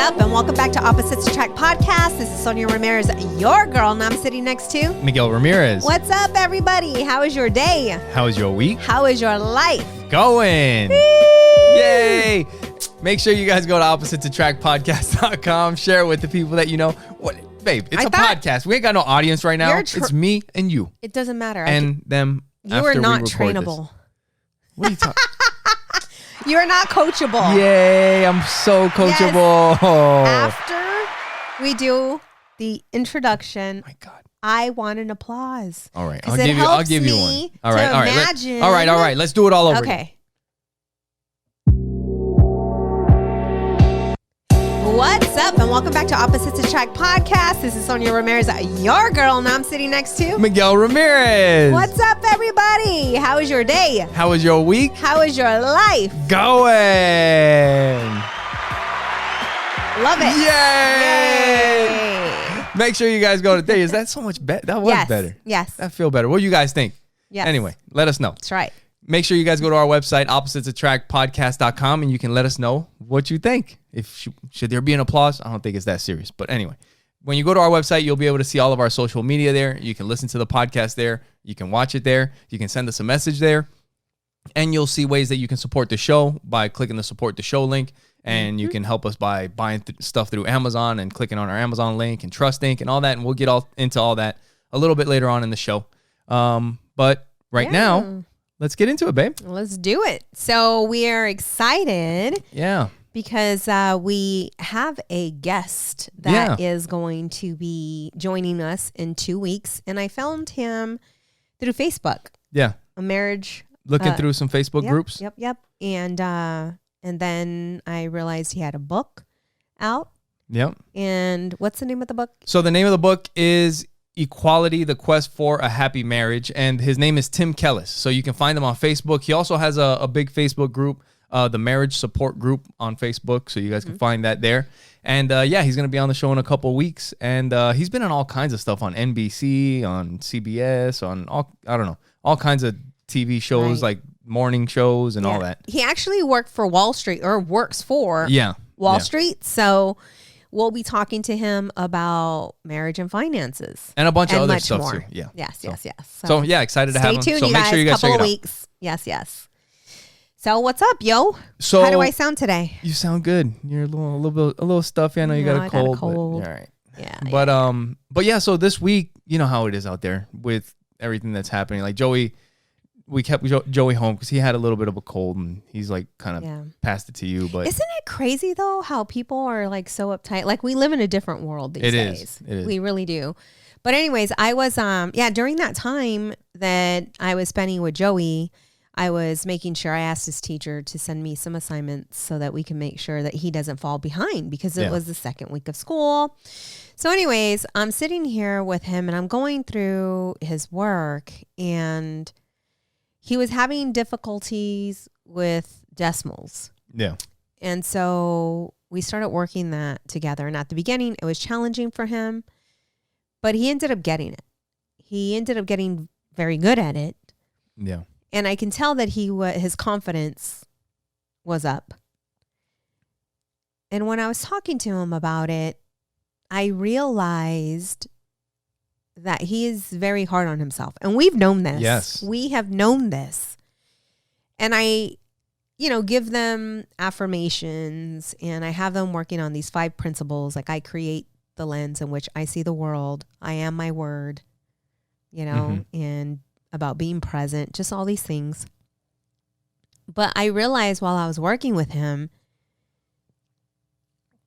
up, and welcome back to Opposites Attract Podcast. This is Sonja Ramirez, your girl, and I'm sitting next to Miguel Ramirez. What's up, everybody? How is your day? How is your week? How is your life? Going. Yay. Make sure you guys go to oppositesattractpodcast.com. Share it with the people that you know. What, babe, it's a podcast. We ain't got no audience right now. It's me and you. It doesn't matter. And them. You are not trainable. What are you talking? You are not coachable. Yay, I'm so coachable. Yes. After we do the introduction, my God, I want an applause. All right, I'll give you one. All right. Let's do it all over. Okay. What's up, and welcome back to Opposites Attract Podcast. This is Sonja Ramirez, your girl, and I'm sitting next to Miguel Ramirez. What's up, everybody? How is your day? How was your week? How is your life? Going. Love it. Yay. Make sure you guys go today. Is that so much better? That was better. Yes. That feel better. What do you guys think? Yes. Anyway, let us know. That's right. Make sure you guys go to our website, oppositesattractpodcast.com, and you can let us know what you think. If should there be an applause? I don't think it's that serious. But anyway, when you go to our website, you'll be able to see all of our social media there. You can listen to the podcast there. You can watch it there. You can send us a message there. And you'll see ways that you can support the show by clicking the support the show link. And you can help us by buying stuff through Amazon and clicking on our Amazon link and Trust Inc. and all that. And we'll get all into all that a little bit later on in the show. But right now, let's get into it, babe. Let's do it. So we are excited. Yeah. Because we have a guest that is going to be joining us in 2 weeks. And I found him through Facebook. Yeah. A marriage. Looking through some Facebook groups. Yep. And then I realized he had a book out. Yep. And what's the name of the book? So the name of the book is Equality, The Quest for a Happy Marriage. And his name is Tim Kellis. So you can find him on Facebook. He also has a big Facebook group, the Marriage Support Group on Facebook. So you guys can find that there. And he's going to be on the show in a couple of weeks. And he's been on all kinds of stuff on NBC, on CBS, on all kinds of TV shows, like morning shows and all that. He actually worked for Wall Street, or works for Wall Street. So we'll be talking to him about marriage and finances. And a bunch of other stuff more. too. Yeah. Yes. So excited to have him. Stay tuned, so make sure you guys check it out. Weeks. Yes. So what's up, yo? So how do I sound today? You sound good. You're a little stuffy. I know you got a cold. But, all right. Yeah. But yeah. So this week, you know how it is out there with everything that's happening. Like Joey, we kept Joey home because he had a little bit of a cold, and he's like kind of passed it to you. But isn't it crazy though how people are like so uptight? Like we live in a different world these days. It is. We really do. But anyways, I was during that time that I was spending with Joey, I was making sure I asked his teacher to send me some assignments so that we can make sure that he doesn't fall behind, because it was the second week of school. So anyways, I'm sitting here with him and I'm going through his work, and he was having difficulties with decimals. Yeah. And so we started working that together. And at the beginning, it was challenging for him, but he ended up getting it. He ended up getting very good at it. Yeah. And I can tell that his confidence was up. And when I was talking to him about it, I realized that he is very hard on himself. And we've known this. Yes. We have known this. And I, give them affirmations, and I have them working on these 5 principles. Like I create the lens in which I see the world. I am my word, and about being present, just all these things. But I realized while I was working with him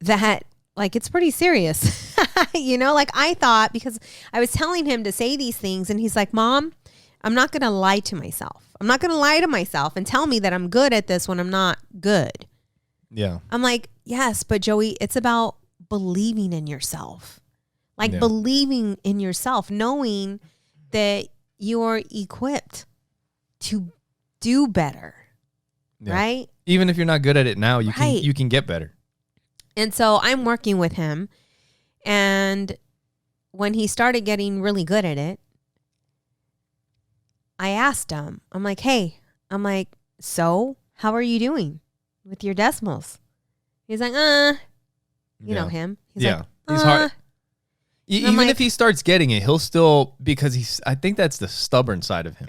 that it's pretty serious, like I thought, because I was telling him to say these things and he's like, Mom, I'm not going to lie to myself. I'm not going to lie to myself and tell me that I'm good at this when I'm not good. Yeah. I'm like, yes, but Joey, it's about believing in yourself, believing in yourself, knowing that you're equipped to do better. Yeah. Right. Even if you're not good at it now, you can get better. And so I'm working with him, and when he started getting really good at it, I asked him, I'm like, hey, so how are you doing with your decimals? He's like, You know him. He's yeah. like, He's hard. Even like, if he starts getting it, he'll still, because I think that's the stubborn side of him.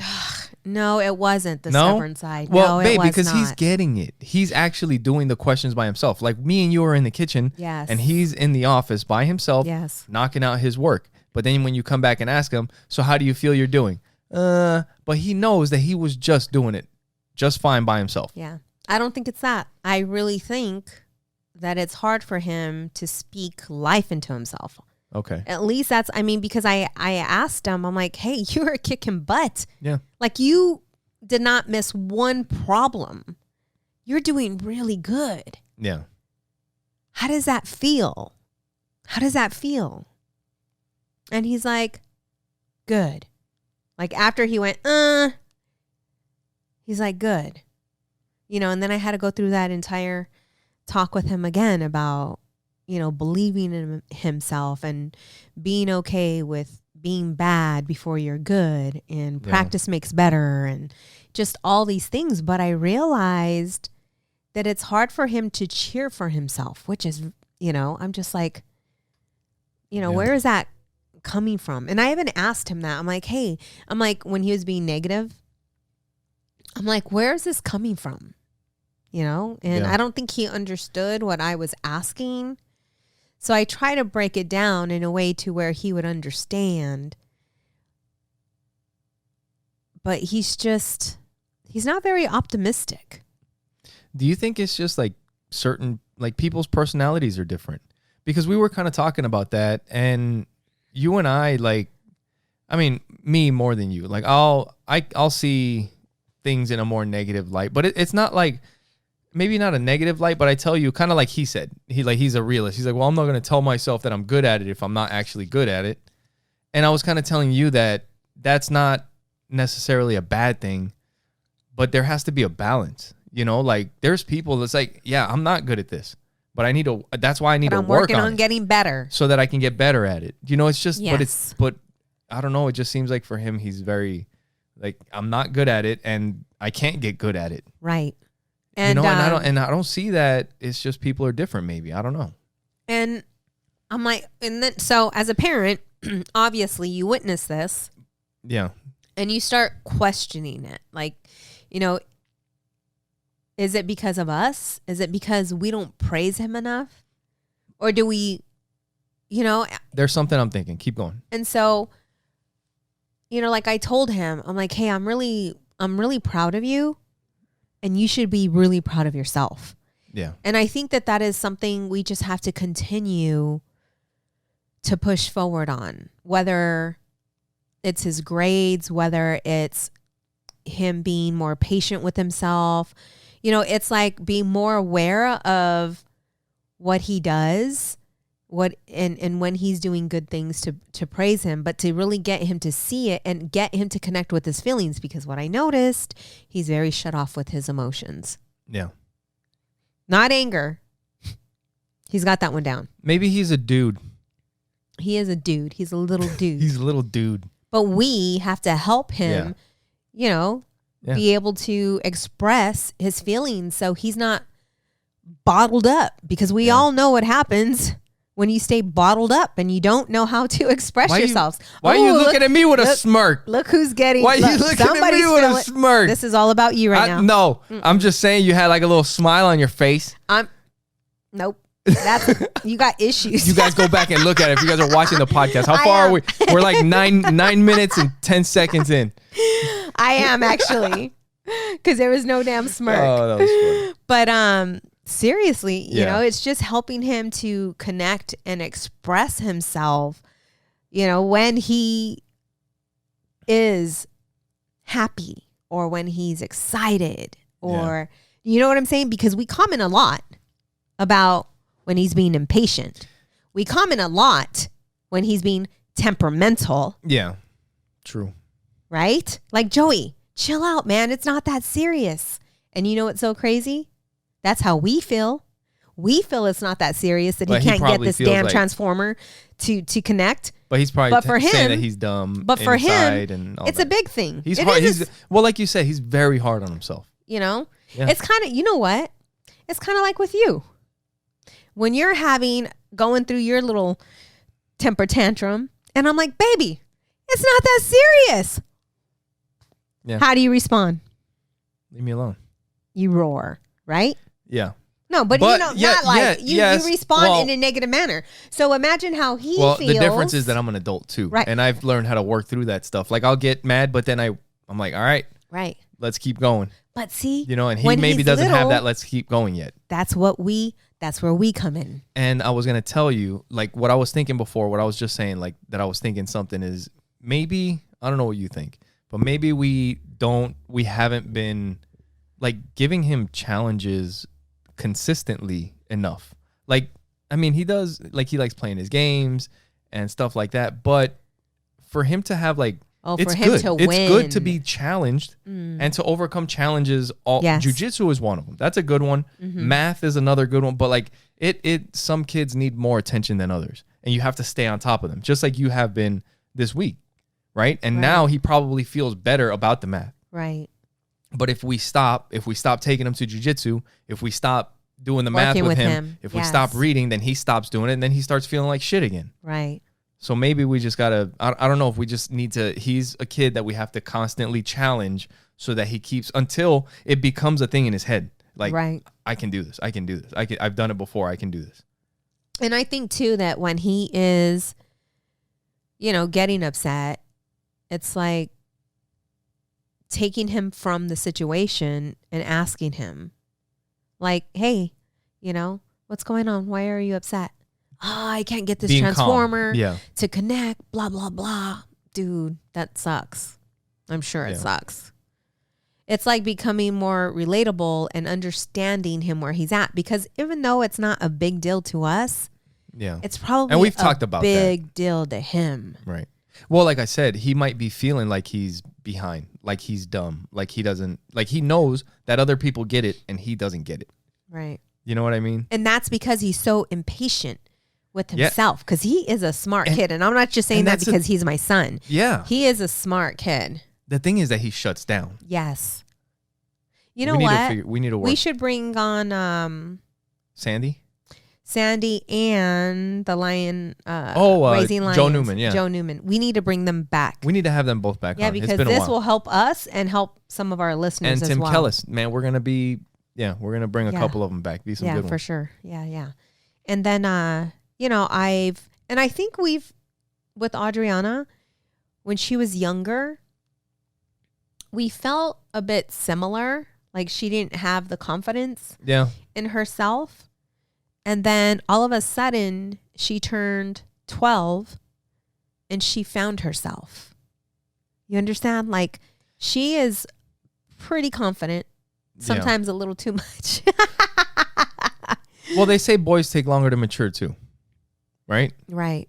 No, it wasn't the stubborn side. Well, no, babe, it was because not. he's getting it. He's actually doing the questions by himself. Like me and you are in the kitchen. Yes. And he's in the office by himself. Yes. Knocking out his work. But then when you come back and ask him, so how do you feel you're doing? But he knows that he was just doing it just fine by himself. Yeah. I don't think it's that. I really think that it's hard for him to speak life into himself. Okay. At least that's, I mean, because I asked him, I'm like, hey, you were kicking butt. Yeah. Like you did not miss one problem. You're doing really good. Yeah. How does that feel? How does that feel? And he's like, good. Like after he went, he's like, good. You know, and then I had to go through that entire talk with him again about, you know, believing in himself and being okay with being bad before you're good, and practice makes better, and just all these things. But I realized that it's hard for him to cheer for himself, which is, you know, I'm just like, you know, where is that coming from? And I even asked him that. I'm like, hey, I'm like, when he was being negative, I'm like, where is this coming from? You know, and I don't think he understood what I was asking. So I try to break it down in a way to where he would understand. But he's not very optimistic. Do you think it's just like certain, like people's personalities are different? Because we were kind of talking about that, and you and I, like, I mean, me more than you. Like I'll see things in a more negative light, but it's not like, maybe not a negative light, but I tell you, kind of like he said, he's a realist. He's like, well, I'm not going to tell myself that I'm good at it if I'm not actually good at it. And I was kind of telling you that that's not necessarily a bad thing, but there has to be a balance. You know, like there's people that's like, yeah, I'm not good at this, but that's why I need to work on it. I'm working on getting better so that I can get better at it. You know, it's just, yes. but I don't know. It just seems like for him, he's very like, I'm not good at it and I can't get good at it. Right. And, you know, and I don't see that. It's just people are different. Maybe, I don't know. And I'm like, and then, so as a parent, obviously you witness this. Yeah. And you start questioning it. Like, you know, is it because of us? Is it because we don't praise him enough? Or do we, you know? There's something I'm thinking. Keep going. And so, you know, like I told him, I'm like, hey, I'm really proud of you. And you should be really proud of yourself. Yeah. And I think that is something we just have to continue to push forward on, whether it's his grades, whether it's him being more patient with himself. You know, it's like being more aware of what he does, and when he's doing good things to praise him, but to really get him to see it and get him to connect with his feelings. Because what I noticed, he's very shut off with his emotions. Yeah. Not anger. He's got that one down. Maybe he's a dude. He is a dude. He's a little dude. He's a little dude. But we have to help him, you know, be able to express his feelings so he's not bottled up. Because we all know what happens when you stay bottled up and you don't know how to express yourselves. Why are you looking at me with a smirk? Look who's getting. Why are you looking at me with a smirk? This is all about you right now. No, I'm just saying you had like a little smile on your face. Nope. You got issues. You guys go back and look at it if you guys are watching the podcast. How far are we? We're like 9 minutes and 10 seconds in. I am actually, because there was no damn smirk. Oh, that was funny. But seriously, you know, it's just helping him to connect and express himself, you know, when he is happy or when he's excited or, you know what I'm saying? Because we comment a lot about when he's being impatient. We comment a lot when he's being temperamental. Yeah, true. Right? Like, Joey, chill out, man. It's not that serious. And you know what's so crazy? That's how we feel. We feel it's not that serious that he can't get this damn transformer to connect. But he's probably saying that he's dumb. But for him, and it's a big thing. He's hard. Well, like you said, he's very hard on himself. You know? Yeah. It's kind of, you know what? It's kind of like with you. When you're having going through your little temper tantrum. And I'm like, baby, it's not that serious. Yeah. How do you respond? Leave me alone. You roar, right? Yeah. No, but you know, yeah, not like you respond in well, a negative manner. So imagine how he well, feels. the difference is that I'm an adult too. Right. And I've learned how to work through that stuff. Like I'll get mad, but then I'm like, all right, right. let's keep going. But see, You know, and he when maybe he's doesn't have little, that let's keep going yet. that's where we come in. And I was going to tell you, like what I was thinking before, what I was just saying, like that I was thinking something is maybe, I don't know what you think, but maybe we haven't been like giving him challenges consistently enough. Like, I mean, he does, like he likes playing his games and stuff like that. But for him to have like, for him to win. It's good to be challenged and to overcome challenges. Yes. Jiu-jitsu is one of them. That's a good one. Math is another good one. But like some kids need more attention than others. And you have to stay on top of them, just like you have been this week. Right. And now he probably feels better about the math. Right. But if we stop taking him to jiu-jitsu, if we stop doing the math with him, if we stop reading, then he stops doing it and then he starts feeling like shit again. Right. So maybe we just gotta, I don't know if we just need to, he's a kid that we have to constantly challenge so that he keeps, until it becomes a thing in his head. Like, I can do this. I can do this. I've done it before. I can do this. And I think too that when he is, getting upset, it's like taking him from the situation and asking him like, hey, what's going on? Why are you upset? I can't get this transformer to connect, blah, blah, blah. Dude, that sucks. I'm sure it sucks. It's like becoming more relatable and understanding him where he's at, because even though it's not a big deal to us, it's probably and we've talked about big deal to him. Right. Well, like I said, he might be feeling like he's behind, like he's dumb, like he doesn't, like he knows that other people get it and he doesn't get it. Right. You know what I mean? And that's because he's so impatient with himself, because he is a smart kid. And I'm not just saying that because he's my son. Yeah. He is a smart kid. The thing is that he shuts down. Yes. You know what? We need to work. We should bring on Sandy and the lion, Raising Lions. Joe Newman, Joe Newman. We need to bring them back. We need to have them both back on. Because this will help us and help some of our listeners and as Tim well. Kellis, man, we're going to bring a couple of them back. Be some good ones. For sure. Yeah. And then, I think with Adriana, when she was younger, we felt a bit similar. Like she didn't have the confidence in herself. And then all of a sudden she turned 12 and she found herself. You understand? Like she is pretty confident, sometimes a little too much. Well, they say boys take longer to mature too, right? Right.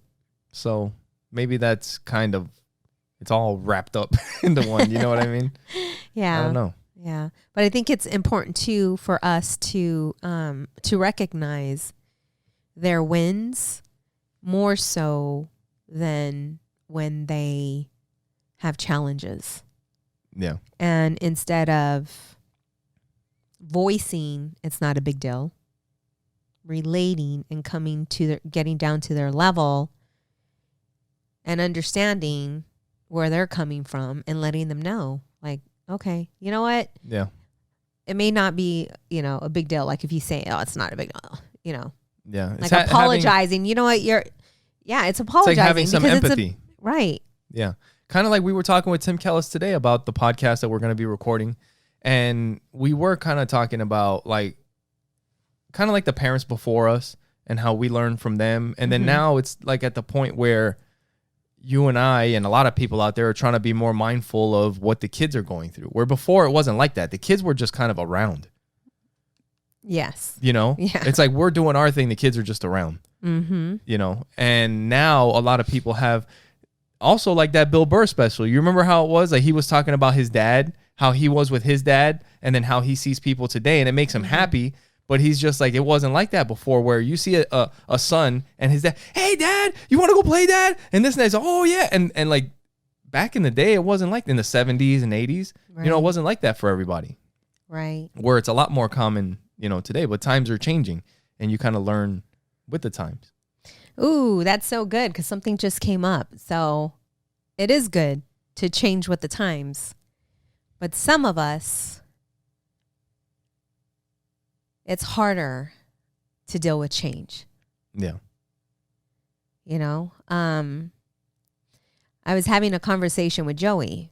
So maybe that's kind of, it's all wrapped up into one. You know what I mean? Yeah. I don't know. Yeah. But I think it's important too for us to recognize their wins more so than when they have challenges. Yeah. And instead of voicing, it's not a big deal, relating and getting down to their level and understanding where they're coming from and letting them know, like, okay, you know what? Yeah. It may not be, a big deal. Like if you say, oh, it's not a big deal, Yeah. Like apologizing. You know what? It's apologizing. It's like having some empathy. Right. Yeah. Kind of like we were talking with Tim Kellis today about the podcast that we're going to be recording. And we were kind of talking about kind of like the parents before us and how we learned from them. And then now it's like at the point where you and I and a lot of people out there are trying to be more mindful of what the kids are going through. Where before it wasn't like that. The kids were just kind of around. Yes. Yeah. It's like we're doing our thing. The kids are just around. Mm-hmm. And now a lot of people have also like that Bill Burr special. You remember how it was? Like he was talking about his dad, how he was with his dad, and then how he sees people today, and it makes him happy. But he's just like, it wasn't like that before, where you see a son and his dad, hey, dad, you want to go play, dad? And this and that. He's like, oh, yeah. And like back in the day, it wasn't like in the 70s and 80s. Right. It wasn't like that for everybody. Right. Where it's a lot more common, today. But times are changing, and you kind of learn with the times. Ooh, that's so good because something just came up. So it is good to change with the times. But some of us, it's harder to deal with change. Yeah. You know, I was having a conversation with Joey,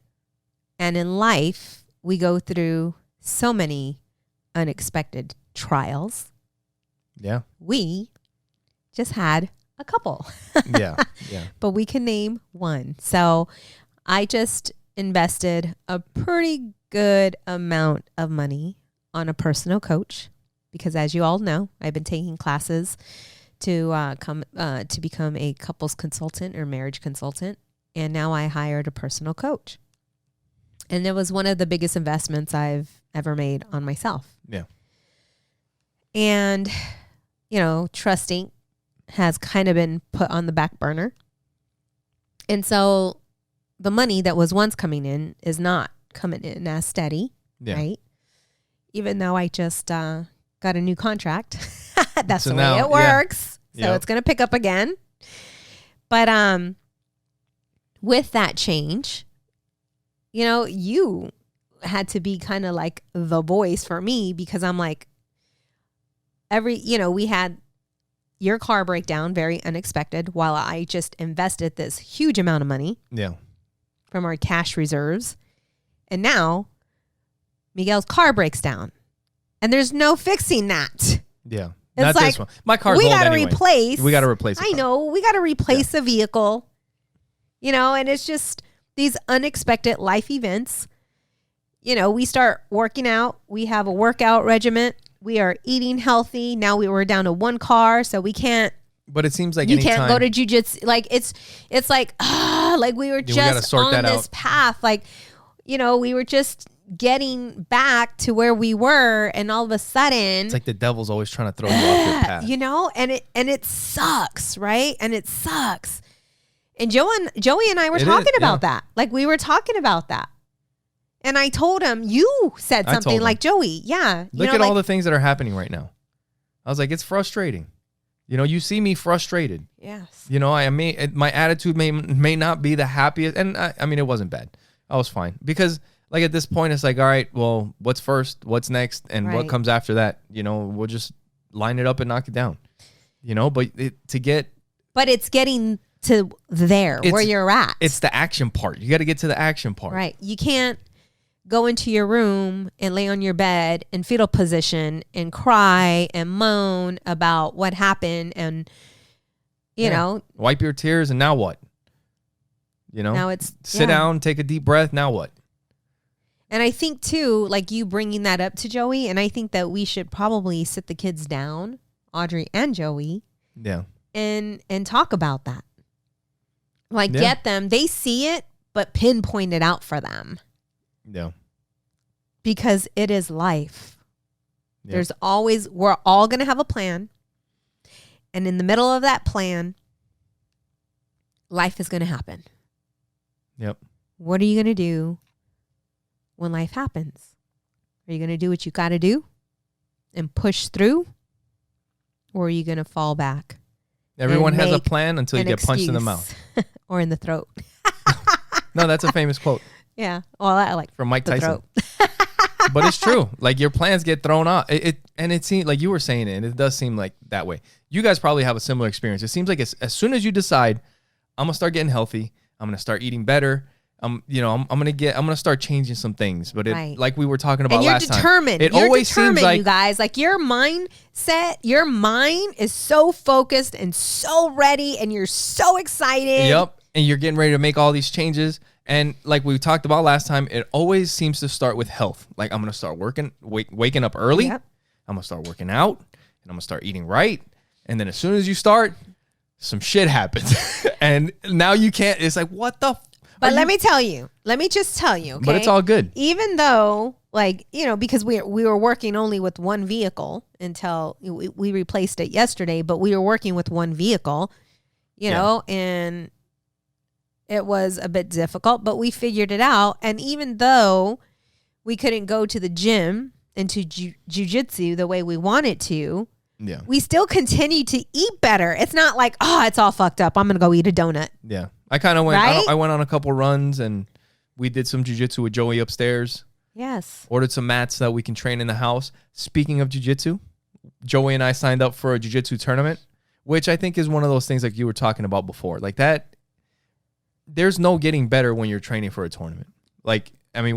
and in life, we go through so many unexpected trials. Yeah. We just had a couple. Yeah. Yeah. But we can name one. So I just invested a pretty good amount of money on a personal coach because, as you all know, I've been taking classes to become a couples consultant or marriage consultant. And now I hired a personal coach. And it was one of the biggest investments I've ever made on myself. Yeah. And, you know, trusting has kind of been put on the back burner. And so the money that was once coming in is not coming in as steady, right? Even though I just got a new contract. That's so the way it works. So it's going to pick up again. But with that change, you know, you had to be kind of like the voice for me because I'm like, we had your car breakdown, very unexpected, while I just invested this huge amount of money from our cash reserves. And now Miguel's car breaks down and there's no fixing that. Yeah. It's not like, this one. My car's we old gotta anyway. replace. We got to replace it. I know. We got to replace a vehicle, you know, and it's just these unexpected life events. You know, we start working out. We have a workout regimen. We are eating healthy. Now we were down to one car, so we can't. But it seems like you can't go to jujitsu. Like it's like we were just on this path. Like, you know, we were just getting back to where we were, and all of a sudden it's like the devil's always trying to throw you off your path, you know, and it sucks, right? And it sucks. And Joey and I were talking about that. Like we were talking about that, and I told him, you said something like, Joey, look at all the things that are happening right now. I was like, it's frustrating. You know, you see me frustrated. Yes. You know, my attitude may not be the happiest, and I mean, it wasn't bad. I was fine because. Like at this point, it's like, all right, well, what's first? What's next? And what comes after that? You know, we'll just line it up and knock it down. You know, but it's getting to where you're at. It's the action part. You got to get to the action part. Right. You can't go into your room and lay on your bed in fetal position and cry and moan about what happened and, you know. Wipe your tears and now what? You know, now it's sit down, take a deep breath. Now what? And I think too, like you bringing that up to Joey, and I think that we should probably sit the kids down, Audrey and Joey, and talk about that. Like get them, they see it, but pinpoint it out for them. Yeah. Because it is life. Yeah. We're all going to have a plan. And in the middle of that plan, life is going to happen. Yep. What are you going to do when life happens? Are you going to do what you got to do and push through? Or are you going to fall back? Everyone has a plan until you get punched in the mouth. Or in the throat. No, that's a famous quote. Yeah. Well, I like from Mike Tyson. But it's true. Like your plans get thrown out. And it seems like you were saying it, and it does seem like that way. You guys probably have a similar experience. It seems like as soon as you decide, I'm going to start getting healthy, I'm going to start eating better, I'm gonna start changing some things, but like we were talking about last time. Determined. You're always determined, seems like you guys. Like your mindset, your mind is so focused and so ready, and you're so excited. Yep, and you're getting ready to make all these changes. And like we talked about last time, it always seems to start with health. Like I'm gonna start waking up early. Yep. I'm gonna start working out, and I'm gonna start eating right. And then as soon as you start, some shit happens, and now you can't. It's like what the. But let me just tell you, okay? But it's all good. Even though, like, you know, because we were working only with one vehicle until we replaced it yesterday, but we were working with one vehicle, you know, and it was a bit difficult, but we figured it out. And even though we couldn't go to the gym and to jujitsu the way we wanted to, Yeah. We still continue to eat better. It's not like, oh, it's all fucked up, I'm going to go eat a donut. Yeah. I kind of went, Right? I went on a couple runs and we did some jiu-jitsu with Joey upstairs. Yes. Ordered some mats that we can train in the house. Speaking of jiu-jitsu, Joey and I signed up for a jiu-jitsu tournament, which I think is one of those things like you were talking about before. Like that, there's no getting better when you're training for a tournament. Like, I mean,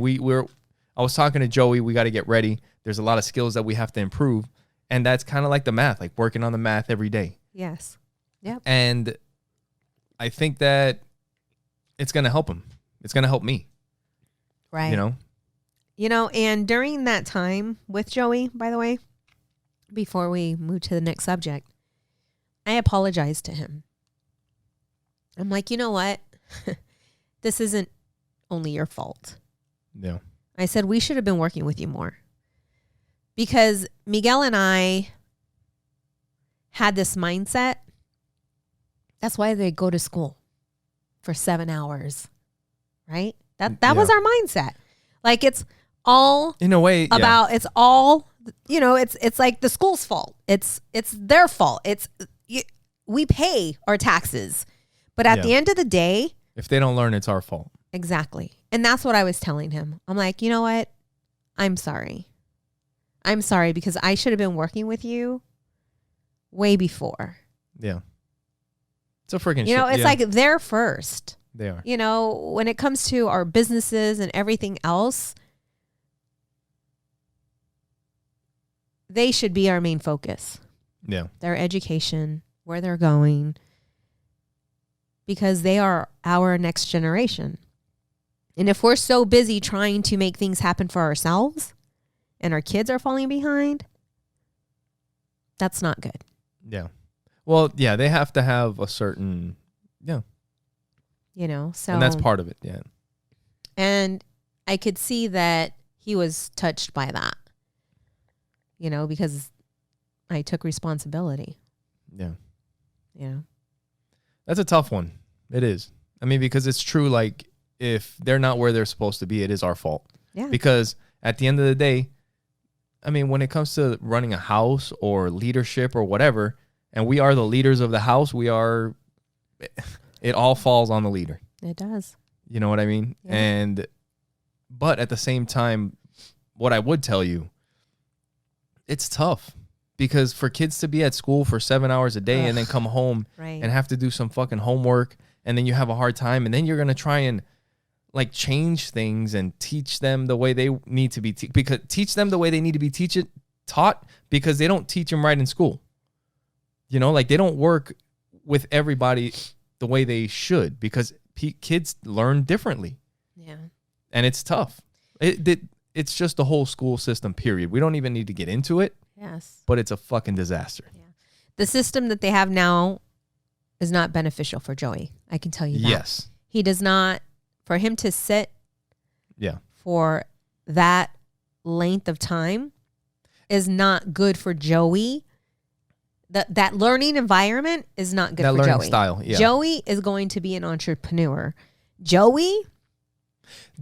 I was talking to Joey, we got to get ready. There's a lot of skills that we have to improve. And that's kind of like the math, like working on the math every day. Yes. Yep. And I think that it's going to help him. It's going to help me. Right. You know, and during that time with Joey, by the way, before we move to the next subject, I apologized to him. I'm like, you know what? This isn't only your fault. Yeah. I said, we should have been working with you more. Because Miguel and I had this mindset. That's why they go to school for 7 hours, right? That was our mindset. Like it's all in a way about, it's all, it's like the school's fault. It's their fault. We pay our taxes, but at the end of the day, if they don't learn, it's our fault. Exactly. And that's what I was telling him. I'm like, you know what? I'm sorry. I'm sorry because I should have been working with you way before. Yeah. It's a freaking shit. It's like they're first. They are. When it comes to our businesses and everything else, they should be our main focus. Yeah. Their education, where they're going, because they are our next generation. And if we're so busy trying to make things happen for ourselves and our kids are falling behind, that's not good. Yeah. Well, yeah, they have to have a certain, so. And that's part of it, yeah. And I could see that he was touched by that, because I took responsibility. Yeah. Yeah. That's a tough one. It is. I mean, because it's true, like, if they're not where they're supposed to be, it is our fault. Yeah. Because at the end of the day, I mean, when it comes to running a house or leadership or whatever, and we are the leaders of the house, it all falls on the leader. It does. You know what I mean? Yeah. But at the same time, what I would tell you, it's tough because for kids to be at school for 7 hours a day and then come home and have to do some fucking homework and then you have a hard time and then you're going to try and like change things and teach them the way they need to be teach them the way they need to be taught because they don't teach them right in school. Like they don't work with everybody the way they should because kids learn differently. Yeah. And it's tough. It's just the whole school system, period. We don't even need to get into it. Yes. But it's a fucking disaster. Yeah. The system that they have now is not beneficial for Joey. I can tell you that. Yes. He does not, for him to sit for that length of time is not good for Joey. That learning environment is not good for Joey. That learning style, yeah. Joey is going to be an entrepreneur. Joey,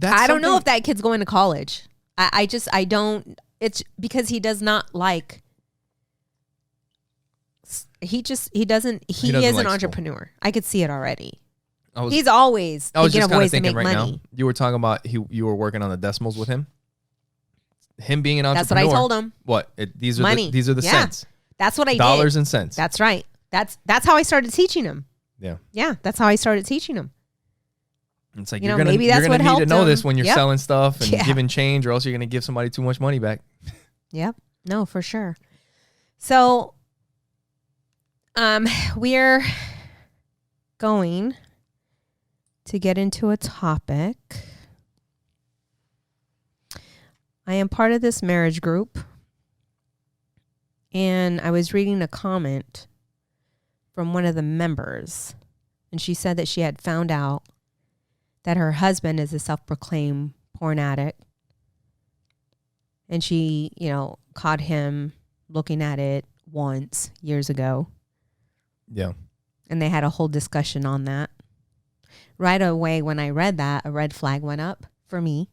I don't know if that kid's going to college. I don't. It's because he does not like. He is an entrepreneur. School. I could see it already. He's always thinking of ways to make money. Now, you were talking about you were working on the decimals with him. Him being an entrepreneur. That's what I told him. What? These are the cents. That's what I did. Dollars and cents. That's right. That's how I started teaching him. Yeah. Yeah, that's how I started teaching him. It's like you're gonna need to know this when you're selling stuff and giving change, or else you're gonna give somebody too much money back. Yep. No, for sure. So, we're going to get into a topic. I am part of this marriage group. And I was reading a comment from one of the members. And she said that she had found out that her husband is a self-proclaimed porn addict. And she, caught him looking at it once years ago. Yeah. And they had a whole discussion on that. Right away, when I read that, a red flag went up for me.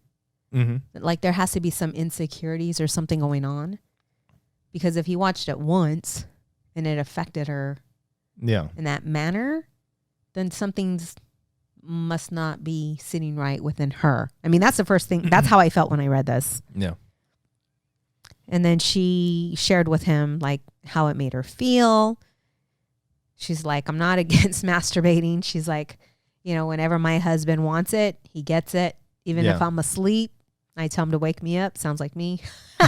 Mm-hmm. Like there has to be some insecurities or something going on. Because if he watched it once and it affected her Yeah. in that manner, then something's must not be sitting right within her. I mean, that's the first thing. That's how I felt when I read this. Yeah. And then she shared with him like how it made her feel. She's like, I'm not against masturbating. She's like, you know, whenever my husband wants it, he gets it. Even if I'm asleep, I tell him to wake me up. Sounds like me.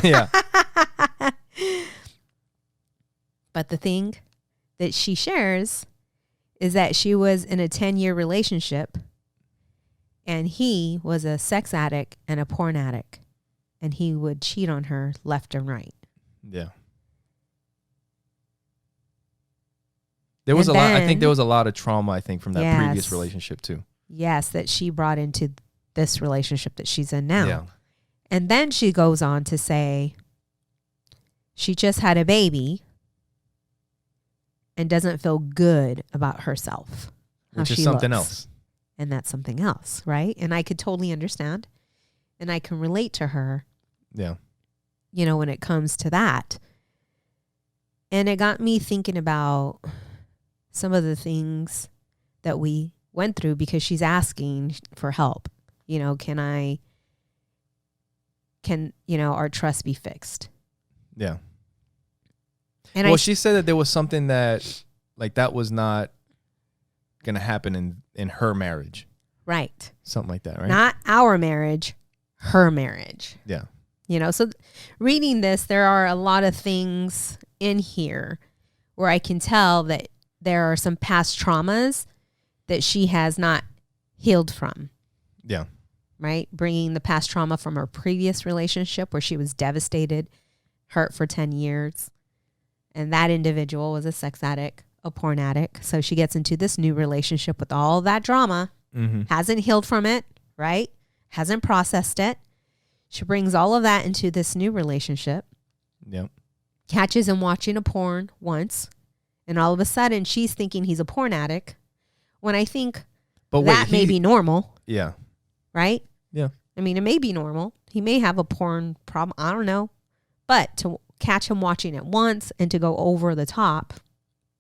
Yeah. But the thing that she shares is that she was in a 10-year relationship and he was a sex addict and a porn addict, and he would cheat on her left and right. Yeah. There was I think there was a lot of trauma, I think, from that previous relationship too. Yes, that she brought into this relationship that she's in now. Yeah. And then she goes on to say she just had a baby and doesn't feel good about herself. Which is something else. And that's something else, right? And I could totally understand. And I can relate to her. Yeah. You know, when it comes to that. And it got me thinking about some of the things that we went through, because she's asking for help. You know, can our trust be fixed? Yeah. And well, she said that there was something that was not going to happen in her marriage. Right. Something like that, right? Not our marriage, her marriage. Yeah. You know, so reading this, there are a lot of things in here where I can tell that there are some past traumas that she has not healed from. Yeah. Right? Bringing the past trauma from her previous relationship where she was devastated, hurt for 10 years. And that individual was a sex addict, a porn addict. So she gets into this new relationship with all that drama, hasn't healed from it, right? Hasn't processed it. She brings all of that into this new relationship. Yep. Catches him watching a porn once. And all of a sudden she's thinking he's a porn addict, when I think that may be normal. Yeah. Right? Yeah. I mean, it may be normal. He may have a porn problem. I don't know. But to catch him watching it once and to go over the top,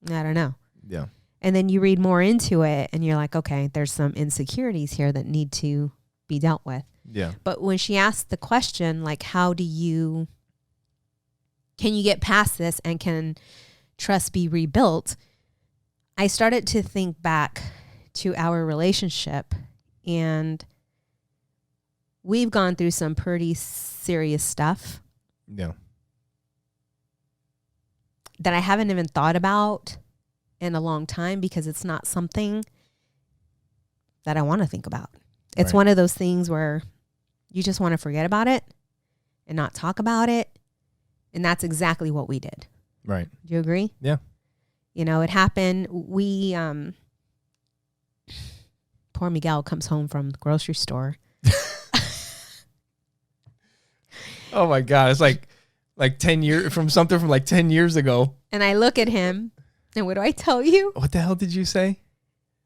I don't know. Yeah. And then you read more into it and you're like, okay, there's some insecurities here that need to be dealt with. Yeah. But when she asked the question, like, can you get past this and can trust be rebuilt? I started to think back to our relationship, and we've gone through some pretty serious stuff. Yeah. That I haven't even thought about in a long time, because it's not something that I want to think about. It's one of those things where you just want to forget about it and not talk about it. And that's exactly what we did. Right. Do you agree? Yeah. You know, it happened. Poor Miguel comes home from the grocery store. Oh my God. It's like 10 years from something from like 10 years ago. And I look at him and what do I tell you? What the hell did you say?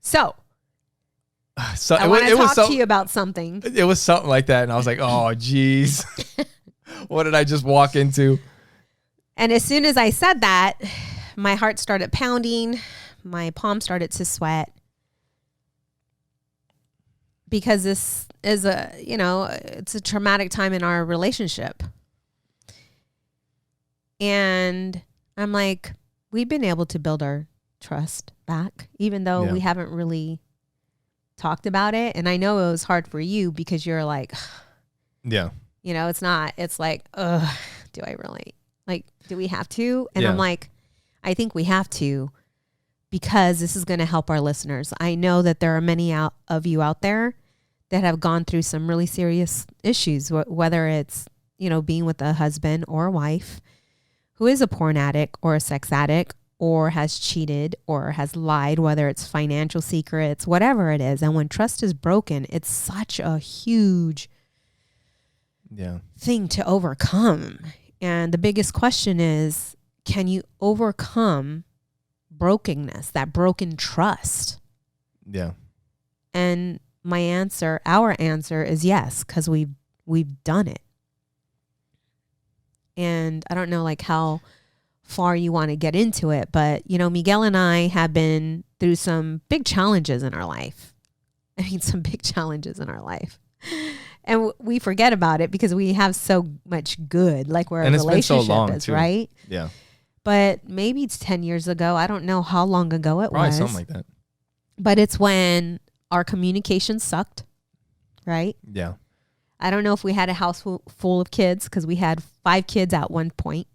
So I want to talk to you about something. It was something like that. And I was like, oh, geez. What did I just walk into? And as soon as I said that, my heart started pounding. My palm started to sweat. Because this is it's a traumatic time in our relationship. And I'm like, we've been able to build our trust back, even though we haven't really talked about it. And I know it was hard for you because you're like, yeah, it's like, do I really, like, do we have to? And I'm like, I think we have to, because this is going to help our listeners. I know that there are many of you out there that have gone through some really serious issues, whether it's, being with a husband or a wife who is a porn addict or a sex addict or has cheated or has lied, whether it's financial secrets, whatever it is. And when trust is broken, it's such a huge thing to overcome. And the biggest question is, can you overcome brokenness, that broken trust? Yeah. And our answer is yes, because we've done it. And I don't know like how far you want to get into it, but Miguel and I have been through some big challenges in our life. I mean, some big challenges in our life. And we forget about it because we have so much good, like where a relationship is, too. Right? Yeah. But maybe it's 10 years ago. I don't know how long ago it was. Something like that. But it's when our communication sucked, right? Yeah. I don't know if we had a house full of kids because we had 5 kids at one point.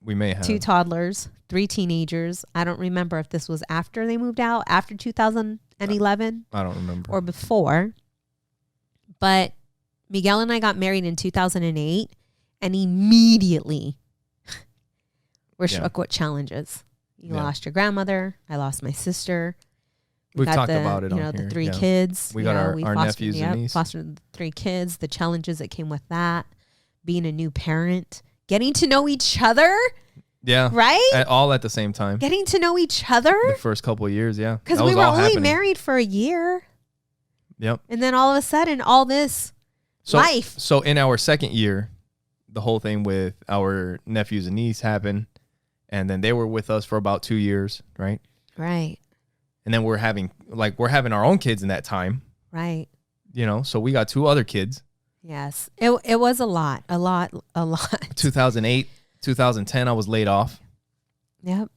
We may have. 2 toddlers, 3 teenagers. I don't remember if this was after they moved out, after 2011. I don't remember. Or before. But Miguel and I got married in 2008, and immediately we're struck with challenges. You lost your grandmother. I lost my sister. We've talked about it on here. The 3 kids. We got our nephews and niece. Fostered the 3 kids, the challenges that came with that, being a new parent, getting to know each other. Yeah. Right? All at the same time. Getting to know each other. The first couple of years, yeah. Because we were only married for a year. Yep. And then all of a sudden, all this life. So in our second year, the whole thing with our nephews and niece happened. And then they were with us for about 2 years, right? Right. And then we're having our own kids in that time. Right. So we got 2 other kids. Yes. It was a lot. 2008, 2010, I was laid off. Yep.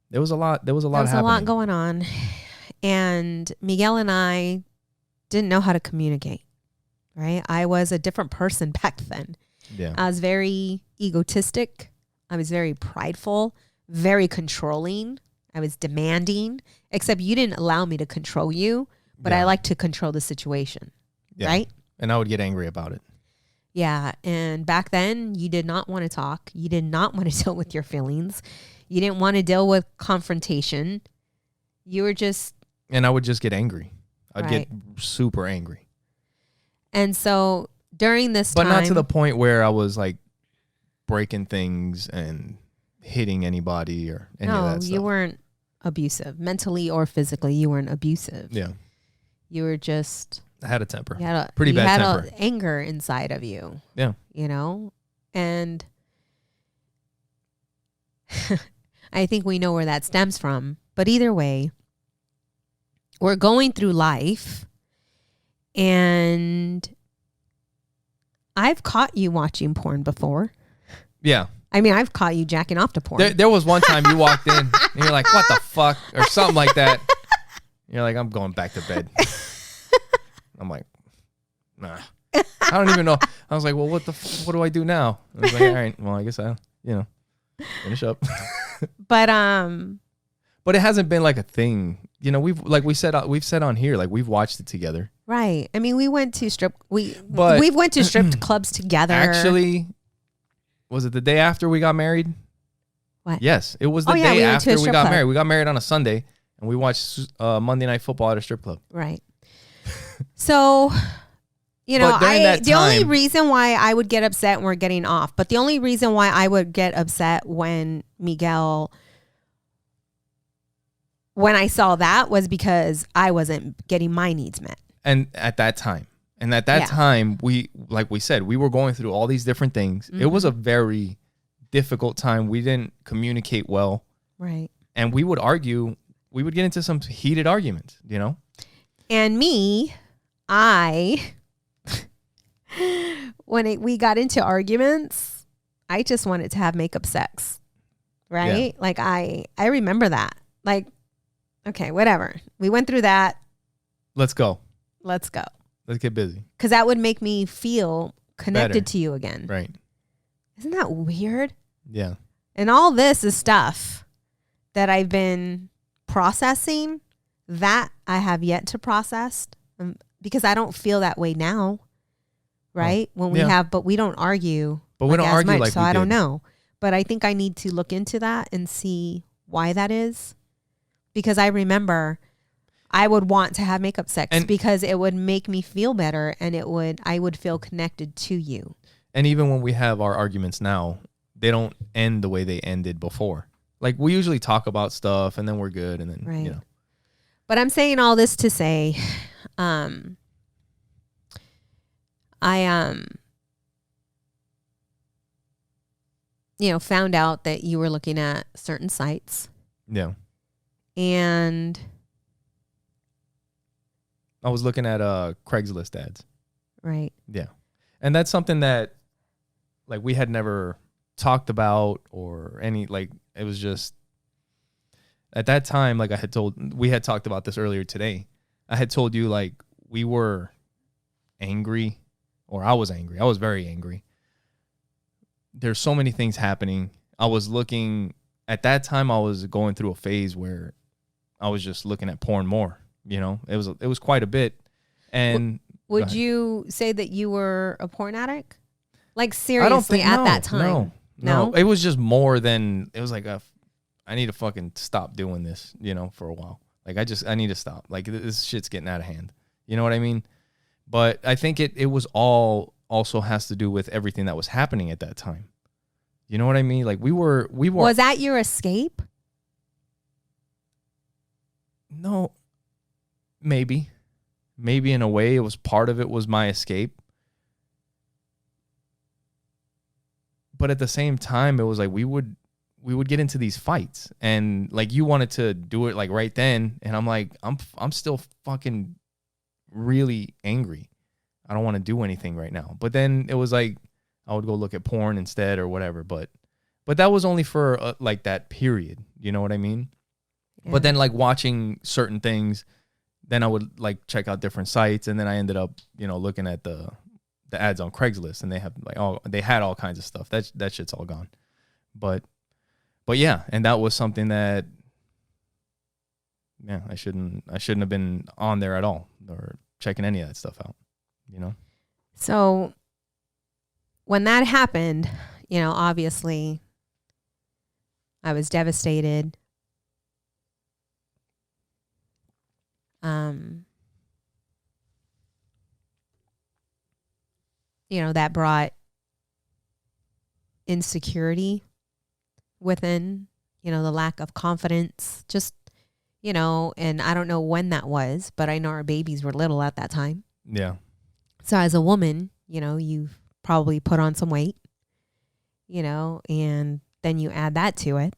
There was a lot happening. There was a lot going on. And Miguel and I didn't know how to communicate, right? I was a different person back then. Yeah. I was very egotistic. I was very prideful, very controlling. I was demanding, except you didn't allow me to control you, but I like to control the situation, right? And I would get angry about it. Yeah. And back then, you did not want to talk. You did not want to deal with your feelings. You didn't want to deal with confrontation. You were just... And I would just get angry. I'd get super angry. And so during this time... But not to the point where I was like breaking things and hitting anybody or any of that stuff. No, you weren't abusive. Mentally or physically, you weren't abusive. Yeah. You were just... I had a temper. You had pretty bad temper. You had anger inside of you. Yeah. And I think we know where that stems from. But either way, we're going through life, and I've caught you watching porn before. Yeah. I mean, I've caught you jacking off to porn. There was one time you walked in and you're like, what the fuck? Or something like that. You're like, I'm going back to bed. I'm like, nah. I don't even know. I was like, well, what do I do now? I was like, all right, well, I guess finish up. But it hasn't been like a thing. We've said on here, like we've watched it together. Right. I mean, we went to strip clubs together. Actually, was it the day after we got married? What? Yes, it was the day after we got married. We got married on a Sunday, and we watched Monday Night Football at a strip club. Right. So, the only reason why I would get upset when we're getting off, but the only reason why I would get upset when I saw that was because I wasn't getting my needs met. And at that time, we, like we said, we were going through all these different things. Mm-hmm. It was a very difficult time. We didn't communicate well. Right. And we would argue. We would get into some heated arguments, And when we got into arguments, I just wanted to have makeup sex, right? Yeah. Like I remember that. Like, okay, whatever. We went through that. Let's go. Let's get busy. Because that would make me feel connected to you again. Right. Isn't that weird? Yeah. And all this is stuff that I've been processing that I have yet to process because I don't feel that way now. Right? When we but we don't argue. But we don't argue much, like so I don't know. But I think I need to look into that and see why that is. Because I remember I would want to have makeup sex because it would make me feel better and I would feel connected to you. And even when we have our arguments now, they don't end the way they ended before. Like we usually talk about stuff and then we're good and then But I'm saying all this to say found out that you were looking at certain sites. Yeah. And I was looking at Craigslist ads. right. Yeah. And that's something that like we had never talked about or any, like, it was just at that time, like we had talked about this earlier today. I had told you like we were angry, or I was angry. I was very angry. There's so many things happening. I was looking at that time. I was going through a phase where I was just looking at porn more. It was quite a bit. And would you say that you were a porn addict? Like seriously, that time? No. It was just more than, it was like I need to fucking stop doing this, for a while. Like I need to stop. Like this shit's getting out of hand. You know what I mean? But I think it was all also has to do with everything that was happening at that time. You know what I mean? Like we were. Was that your escape? No, maybe in a way it was part of it was my escape. But at the same time, it was like we would get into these fights, and like you wanted to do it like right then, and I'm like I'm still fucking really angry. I don't want to do anything right now. But then it was like I would go look at porn instead or whatever. But that was only for like that period. You know what I mean? Yeah. But then like watching certain things, then I would like check out different sites, and then I ended up looking at the ads on Craigslist, and they had all kinds of stuff. That shit's all gone. But yeah, and that was something that I shouldn't have been on there at all or checking any of that stuff out. So when that happened, obviously I was devastated. That brought insecurity within, the lack of confidence, just, and I don't know when that was, but I know our babies were little at that time. Yeah. So as a woman, you've probably put on some weight, and then you add that to it.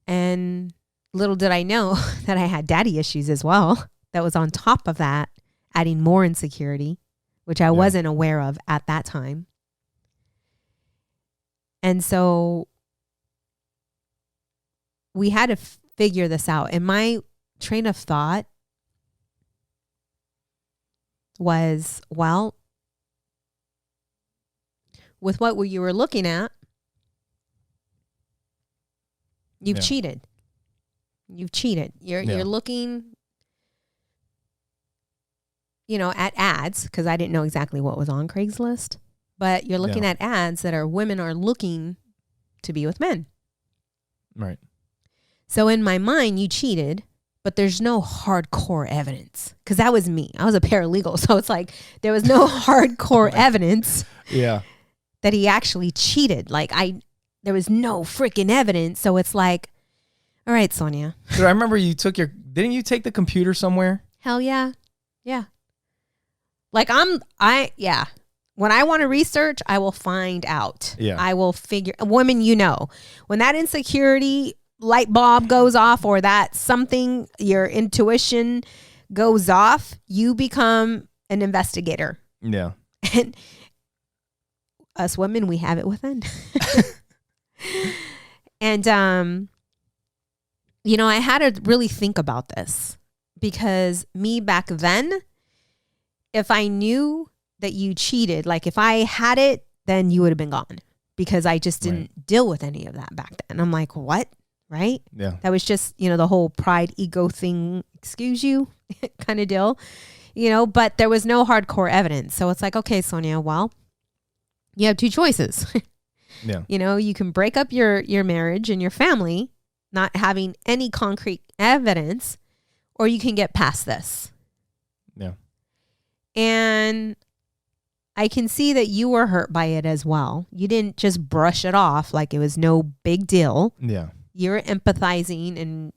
And little did I know that I had daddy issues as well. That was on top of that, adding more insecurity, which I wasn't aware of at that time. And so we had to figure this out. And my train of thought was, well, with what you were looking at, you've cheated. You've cheated. You're looking, at ads, because I didn't know exactly what was on Craigslist, but you're looking at ads that women are looking to be with men. Right. So in my mind, you cheated, but there's no hardcore evidence, because that was me. I was a paralegal. So it's like there was no hardcore evidence that he actually cheated. Like there was no freaking evidence. So it's like, all right, Sonja. Dude, I remember didn't you take the computer somewhere? Hell yeah. Yeah. Like when I want to research, I will find out. Yeah. I will figure, women, when that insecurity light bulb goes off, or that something, your intuition goes off, you become an investigator. Yeah. And us women, we have it within. And, I had to really think about this, because me back then, if I knew that you cheated, like if I had it, then you would have been gone, because I just didn't deal with any of that back then. I'm like, what? Right? Yeah. That was just, the whole pride ego thing, excuse you kind of deal, but there was no hardcore evidence. So it's like, okay, Sonja, well, you have two choices. Yeah. You can break up your marriage and your family, not having any concrete evidence, or you can get past this. Yeah. And I can see that you were hurt by it as well. You didn't just brush it off like it was no big deal. Yeah. You're empathizing and,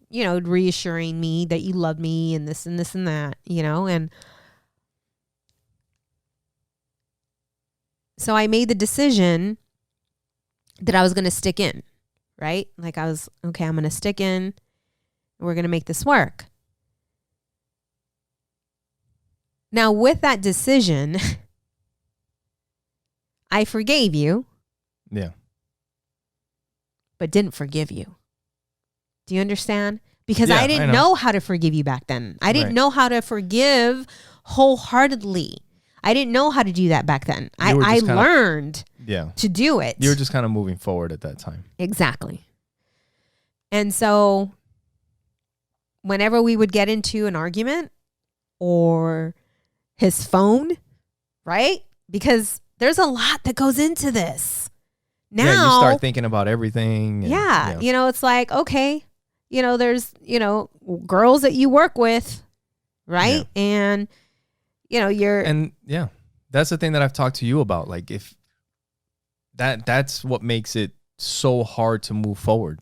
reassuring me that you love me and this and this and that, and so I made the decision that I was going to stick in, right? Like I was, okay, I'm going to stick in. We're going to make this work. Now, with that decision, I forgave you. Yeah. But didn't forgive you. Do you understand? Because Yeah, I didn't know how to forgive you back then. I didn't know how to forgive wholeheartedly. I didn't know how to do that back then. I learned to do it. You were just kind of moving forward at that time. Exactly. And so whenever we would get into an argument or his phone, right? Because there's a lot that goes into this. Now, you start thinking about everything. And, you know, it's like, okay, you know, there's, you know, girls that you work with, right? Yeah. And, you know, that's the thing that I've talked to you about. Like if that's what makes it so hard to move forward.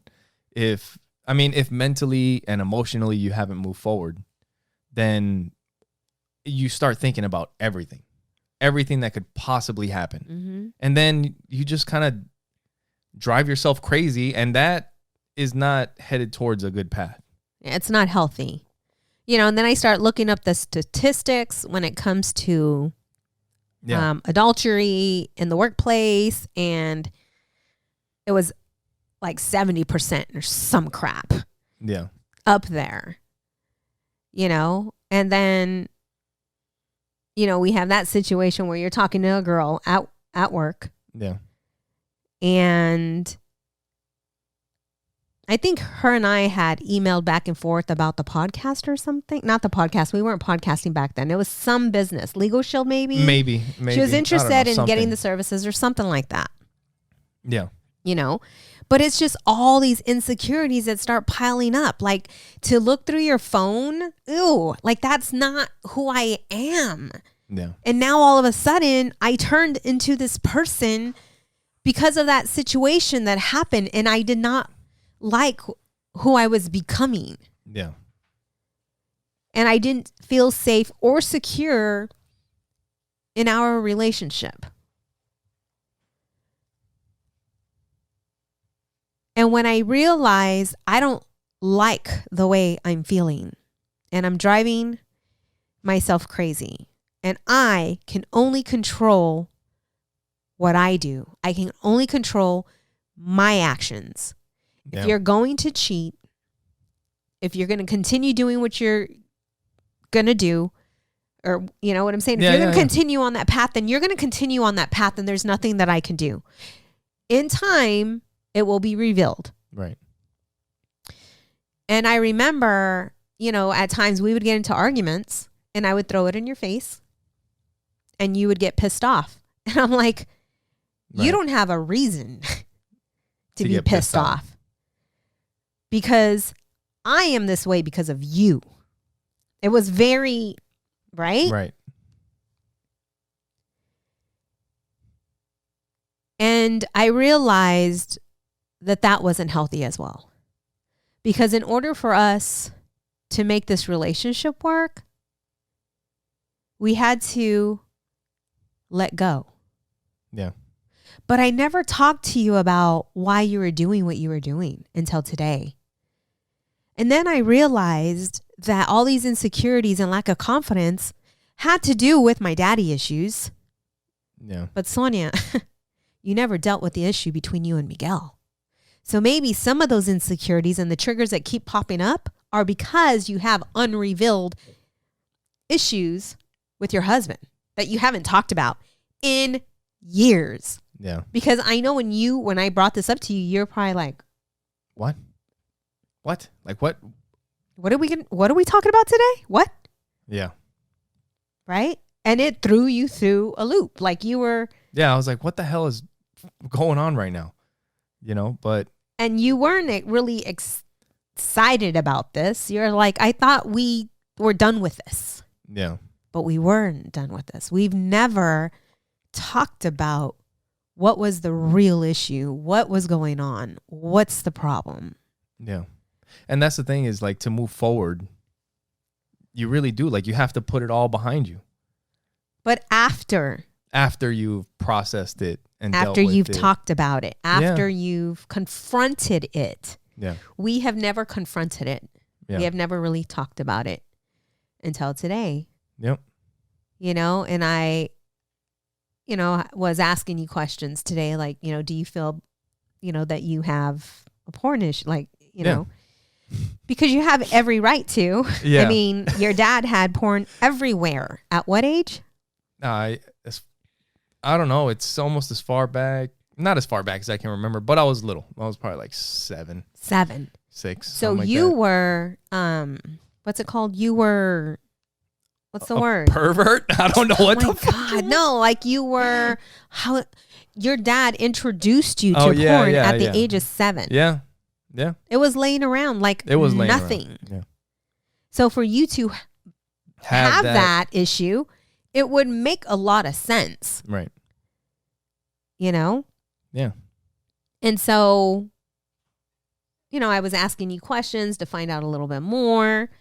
If mentally and emotionally you haven't moved forward, then you start thinking about everything that could possibly happen. Mm-hmm. And then you just kind of drive yourself crazy, and that is not headed towards a good path. It's not healthy. You know, and then I start looking up the statistics when it comes to adultery in the workplace, and it was like 70% or some crap. Yeah. Up there. You know, and then, you know, we have that situation where you're talking to a girl at work. Yeah. And I think her and I had emailed back and forth about the podcast or something. Not the podcast. We weren't podcasting back then. It was some business. Legal Shield, maybe. Maybe. She was interested in getting the services or something like that. Yeah. You know, but it's just all these insecurities that start piling up. Like to look through your phone. Ew. Like that's not who I am. Yeah. And now all of a sudden I turned into this person because of that situation that happened, and I did not like who I was becoming. Yeah. And I didn't feel safe or secure in our relationship. And when I realized I don't like the way I'm feeling, and I'm driving myself crazy, and I can only control what I do. I can only control my actions. Yeah. If you're going to cheat, if you're going to continue doing what you're going to do, or you know what I'm saying? If you're going to continue on that path, then you're going to continue on that path, and there's nothing that I can do. In time, it will be revealed. Right. And I remember, you know, at times we would get into arguments, and I would throw it in your face, and you would get pissed off. And I'm like, you don't have a reason to be pissed off, because I am this way because of you. It was very, right? Right. And I realized that wasn't healthy as well. Because in order for us to make this relationship work, we had to let go. Yeah. But I never talked to you about why you were doing what you were doing until today. And then I realized that all these insecurities and lack of confidence had to do with my daddy issues. Yeah. But Sonia, you never dealt with the issue between you and Miguel. So maybe some of those insecurities and the triggers that keep popping up are because you have unrevealed issues with your husband that you haven't talked about in years. Yeah. Because I know when I brought this up to you, you're probably like, what? Like what? What are we talking about today? What? Yeah. Right? And it threw you through a loop. Like you were. Yeah. I was like, what the hell is going on right now? You know, and you weren't really excited about this. You're like, I thought we were done with this. Yeah. But we weren't done with this. We've never talked about what was the real issue, what was going on, what's the problem. Yeah. And that's the thing is, like, to move forward, you really do. Like, you have to put it all behind you. But after you've processed it and after dealt with you've it. talked about it, after you've confronted it. Yeah. We have never confronted it. Yeah. We have never really talked about it until today. Yep. You know, and I, you know, was asking you questions today, like, you know, do you feel, you know, that you have a porn issue, like, you know, because you have every right to. Yeah. I mean, your dad had porn everywhere. At what age? I don't know. It's almost as far back, not as far back as I can remember, but I was little. I was probably like 7, 6. So like you that. were, what's it called? You were, what's the word? Pervert? I don't know what Oh my the fuck. God, no, like you were, how your dad introduced you to Oh, yeah, porn yeah, at the yeah. age of 7. Yeah. Yeah. It was laying around like It was laying nothing. around. Yeah. So for you to have that issue, it would make a lot of sense. Right. You know? Yeah. And so, you know, I was asking you questions to find out a little bit more,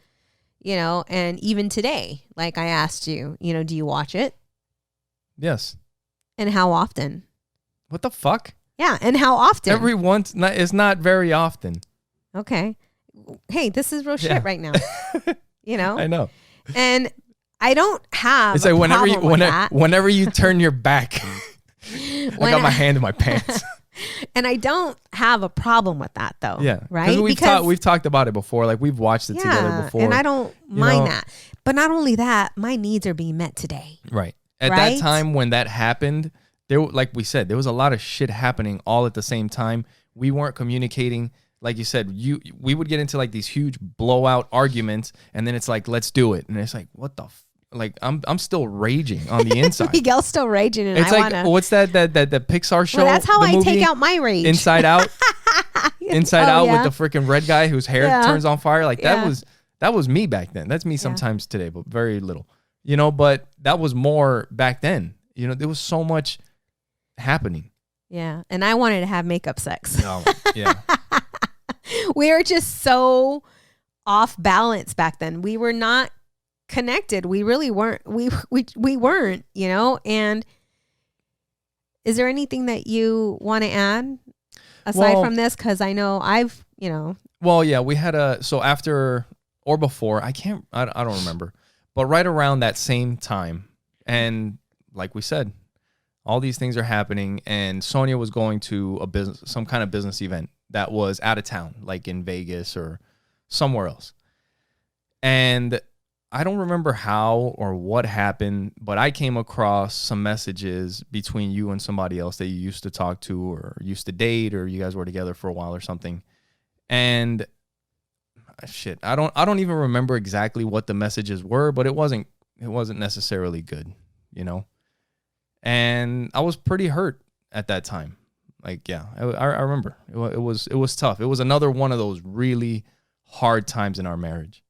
you know, and even today, like I asked you, you know, do you watch it? Yes. And how often? What the fuck? Yeah. And how often? Every once, it's not very often. Okay. Hey, this is real shit Yeah. right now. You know? I know. And I don't have It's a like problem with that. whenever you turn your back, I got my hand in my pants. And I don't have a problem with that though. Yeah. Right? We've talked about it before. Like we've watched it together before. And I don't mind know? that. But not only that, my needs are being met today. Right. At Right? that time when that happened, like we said, there was a lot of shit happening all at the same time. We weren't communicating. Like you said, we would get into like these huge blowout arguments, and then it's like, let's do it. And it's like, what the like I'm still raging on the inside. Miguel's still raging, and It's I like, wanna. what's that Pixar show? Well, that's how the I movie? take out my rage. Inside Out. Inside Oh, Out yeah. with the freaking red guy whose hair Yeah. turns on fire. Like Yeah. that was me back then. That's me sometimes today, but very little. You know, but that was more back then. You know, there was so much happening. Yeah, and I wanted to have makeup sex. Oh, yeah. We were just so off balance back then. We were not connected. We really weren't. We weren't, you know. And is there anything that you want to add aside from this? Because I know I've, you know. Well, yeah, we had so after or before, I don't remember, but right around that same time, and like we said, all these things are happening, and Sonja was going to some kind of business event that was out of town, like in Vegas or somewhere else. And I don't remember how or what happened, but I came across some messages between you and somebody else that you used to talk to or used to date, or you guys were together for a while or something. And shit, I don't even remember exactly what the messages were, but it wasn't necessarily good, you know? And I was pretty hurt at that time. Like, yeah, I remember it was tough. It was another one of those really hard times in our marriage.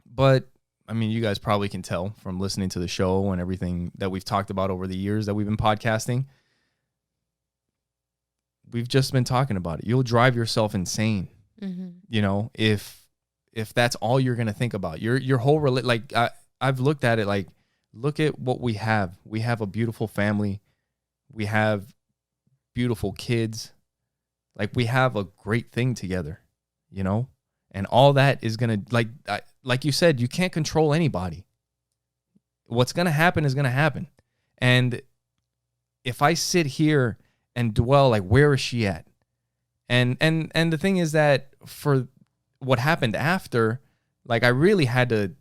But I mean, you guys probably can tell from listening to the show and everything that we've talked about over the years that we've been podcasting. We've just been talking about it. You'll drive yourself insane, you know, if that's all you're gonna think about. Your whole I've looked at it like, look at what we have. We have a beautiful family. We have beautiful kids. Like, we have a great thing together, you know? And all that is going to, like you said, you can't control anybody. What's going to happen is going to happen. And if I sit here and dwell, like, where is she at? And the thing is that for what happened after, like, I really had to,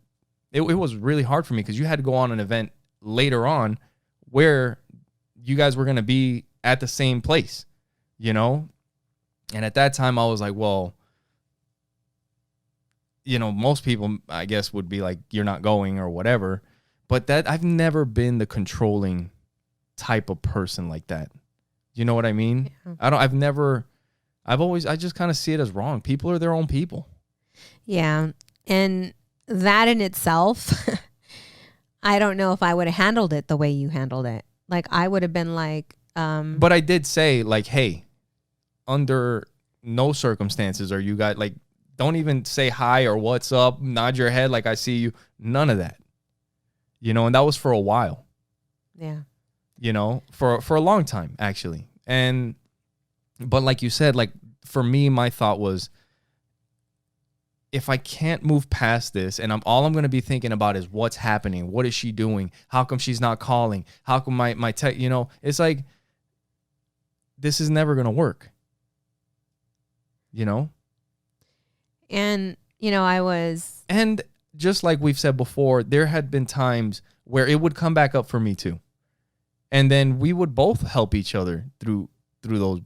it was really hard for me because you had to go on an event later on where you guys were going to be at the same place, you know? And at that time I was like, well, you know, most people, I guess, would be like, you're not going or whatever. But that I've never been the controlling type of person like that. You know what I mean? Yeah. I just kind of see it as wrong. People are their own people. Yeah. And that in itself, I don't know if I would have handled it the way you handled it. Like, I would have been like, but I did say, like, hey, under no circumstances are you guys, like, don't even say hi or what's up, nod your head like I see you. None of that. You know, and that was for a while. Yeah. for a long time, actually. But like you said, like for me, my thought was, if I can't move past this and all I'm going to be thinking about is what's happening, what is she doing? How come she's not calling? How come my tech, it's like, this is never going to work, And, and just like we've said before, there had been times where it would come back up for me too. And then we would both help each other through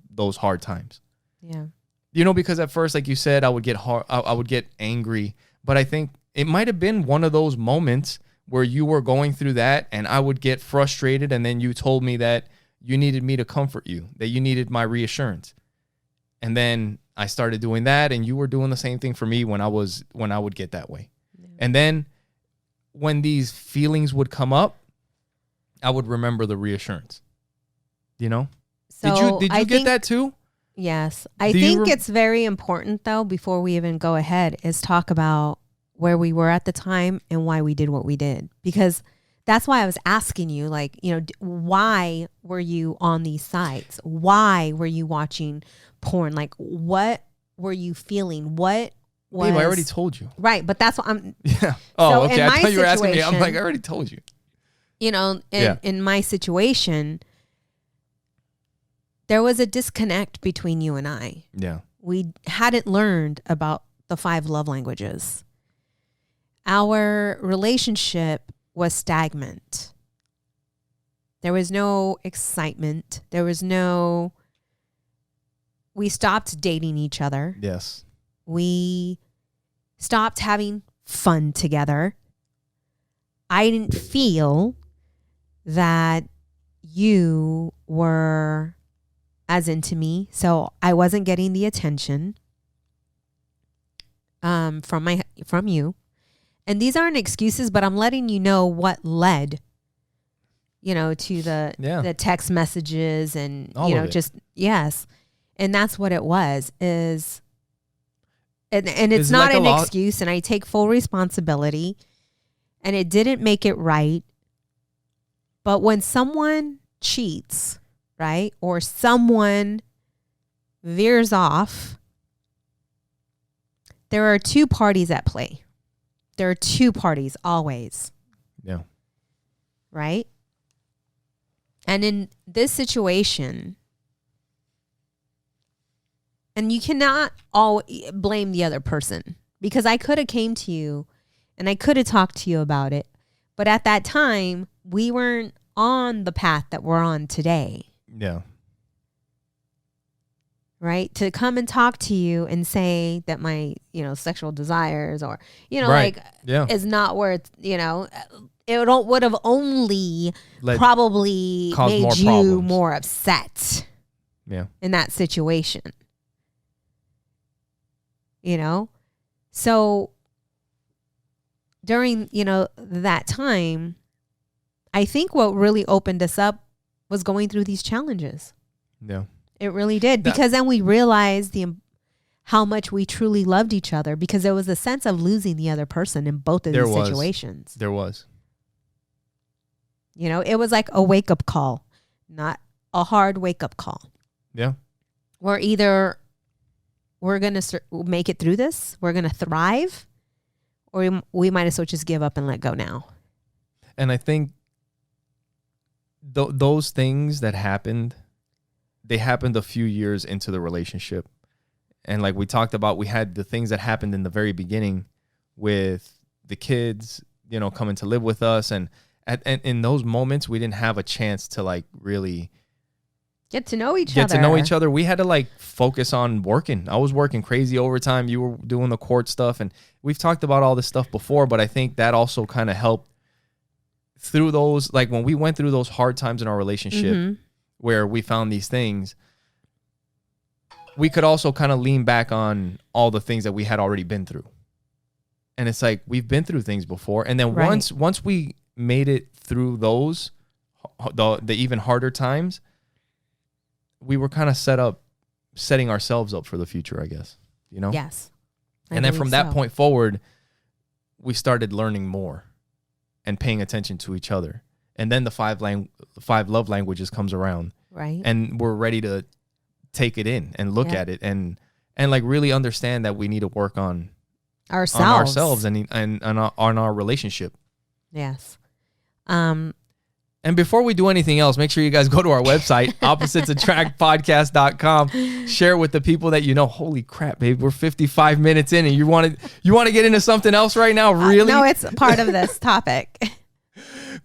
those hard times. Yeah. Because at first, like you said, I would get angry, but I think it might have been one of those moments where you were going through that and I would get frustrated. And then you told me that you needed me to comfort you, that you needed my reassurance. And then I started doing that and you were doing the same thing for me when I would get that way. Yeah. And then when these feelings would come up, I would remember the reassurance, So did you get that too? Yes. I think it's very important, though, before we even go ahead, is talk about where we were at the time and why we did what we did. Because that's why I was asking you, like, why were you on these sites? Why were you watching porn? Like, what were you feeling? What was... Babe, I already told you. Right. But that's what I'm... Yeah. Oh, okay. I thought you were asking me. I'm like, I already told you. In my situation... There was a disconnect between you and I. Yeah. We hadn't learned about the 5 love languages. Our relationship was stagnant. There was no excitement. We stopped dating each other. Yes. We stopped having fun together. I didn't feel that you were as into me, so I wasn't getting the attention from you. And these aren't excuses, but I'm letting you know what led, to the text messages and yes. And that's what it was, and it's not like an excuse, and I take full responsibility, and it didn't make it right. But when someone cheats, right, or someone veers off, there are 2 parties at play. There are 2 parties always. Yeah. Right? And in this situation, and you cannot all blame the other person, because I could have came to you and I could have talked to you about it. But at that time, we weren't on the path that we're on today. Yeah. Right? To come and talk to you and say that my, sexual desires or, right. is not where it's, it would have only probably made you problems. More upset. Yeah. In that situation. So during, that time, I think what really opened us up was going through these challenges. Yeah. It really did. Because then we realized how much we truly loved each other, because there was a sense of losing the other person in both of these situations. There was. It was like a wake-up call, not a hard wake-up call. Yeah. We're either we're going to make it through this, we're going to thrive, or we might as well just give up and let go now. And I think those things that happened, they happened a few years into the relationship. And like we talked about, we had the things that happened in the very beginning with the kids, coming to live with us. And in those moments, we didn't have a chance to like really get to know each other. We had to like focus on working. I was working crazy overtime. You were doing the court stuff. And we've talked about all this stuff before, but I think that also kind of helped through those, like when we went through those hard times in our relationship where we found these things, we could also kind of lean back on all the things that we had already been through. And it's like, we've been through things before. And then once we made it through those, the even harder times, we were kind of setting ourselves up for the future, I guess, Yes. And then from that point forward, we started learning more and paying attention to each other. and then the five love languages comes around, Right. and we're ready to take it in and look at it and like really understand that we need to work on ourselves and on our relationship. Yes. And before we do anything else, make sure you guys go to our website, oppositesattractpodcast.com. Share it with the people that you know. Holy crap, babe, we're 55 minutes in, and you want to get into something else right now? Really? No, it's part of this topic.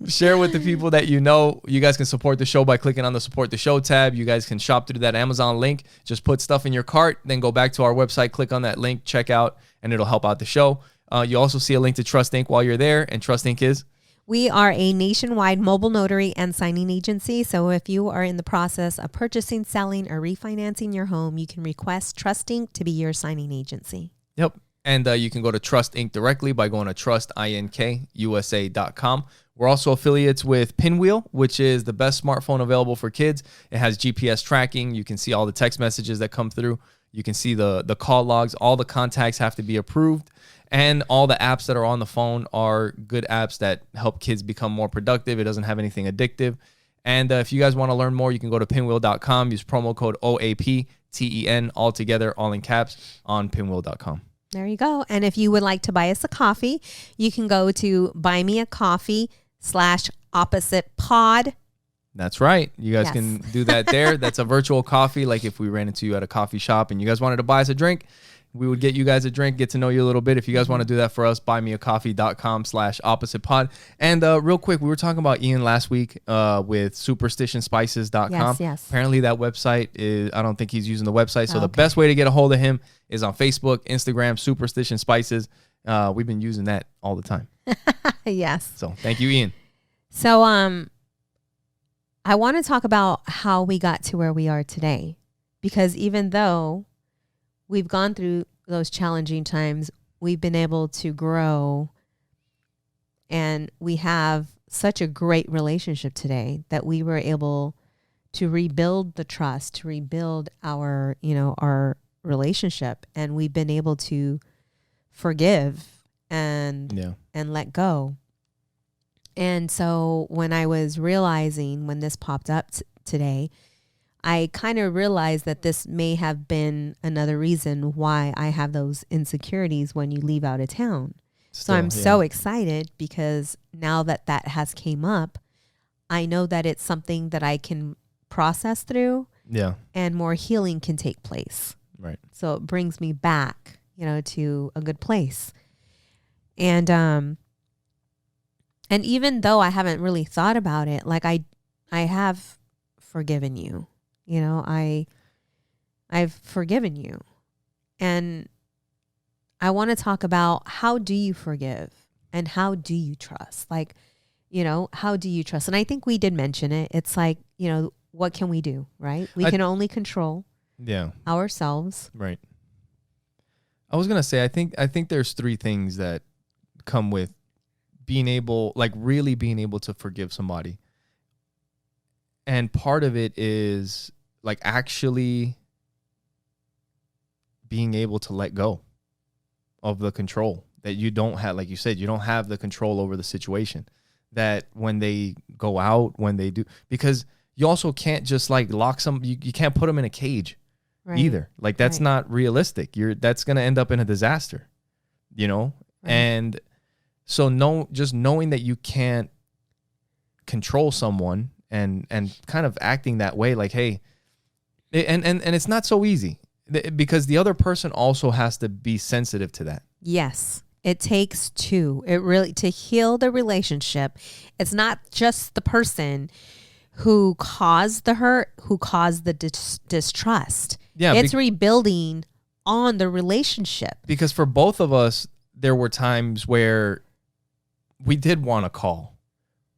Share with the people that you know. You guys can support the show by clicking on the support the show tab. You guys can shop through that Amazon link. Just put stuff in your cart, then go back to our website, click on that link, check out, and it'll help out the show. You also see a link to Trust Inc. while you're there, and Trust Inc. is? We are a nationwide mobile notary and signing agency. So if you are in the process of purchasing, selling, or refinancing your home, you can request Trust Inc. to be your signing agency. Yep. And you can go to Trust Inc. directly by going to trustinkusa.com. We're also affiliates with Pinwheel, which is the best smartphone available for kids. It has GPS tracking. You can see all the text messages that come through. You can see the call logs. All the contacts have to be approved. And all the apps that are on the phone are good apps that help kids become more productive. It doesn't have anything addictive. And if you guys want to learn more, you can go to pinwheel.com. Use promo code OAPTEN, all together, all in caps, on pinwheel.com. There you go. And if you would like to buy us a coffee, you can go to buymeacoffee.com/oppositepod. That's right. You guys can do that there. That's a virtual coffee. Like if we ran into you at a coffee shop and you guys wanted to buy us a drink, we would get you guys a drink, get to know you a little bit. If you guys want to do that for us, buymeacoffee.com/oppositepod. And real quick, we were talking about Ian last week with superstitionspices.com. Yes. Apparently that website is, I don't think he's using the website. So the best way to get a hold of him is on Facebook, Instagram, Superstition Spices. We've been using that all the time. Yes. So thank you, Ian. So I want to talk about how we got to where we are today, because even though we've gone through those challenging times, we've been able to grow, and we have such a great relationship today that we were able to rebuild the trust, to rebuild our relationship, and we've been able to forgive and let go. And so when I was realizing, when this popped up today, I kind of realized that this may have been another reason why I have those insecurities when you leave out of town. So I'm so excited, because now that has came up, I know that it's something that I can process through. Yeah. And more healing can take place. Right. So it brings me back, to a good place. And even though I haven't really thought about it, like I have forgiven you. I've forgiven you. And I want to talk about, how do you forgive and how do you trust? Like, how do you trust? And I think we did mention it. It's like, what can we do, right? We can only control ourselves. Right. I was going to say, I think there's three things that come with being able, like really being able to forgive somebody. And part of it is like actually being able to let go of the control that you don't have. Like you said, you don't have the control over the situation, that when they go out, when they do, because you also can't just like lock you can't put them in a cage either. Like that's not realistic. That's going to end up in a disaster, Right. And so just knowing that you can't control someone and kind of acting that way, like, hey, and it's not so easy, because the other person also has to be sensitive to that. Yes. It takes two. It really, to heal the relationship, it's not just the person who caused the hurt, who caused the distrust. Yeah. It's rebuilding on the relationship. Because for both of us, there were times where we did want to call.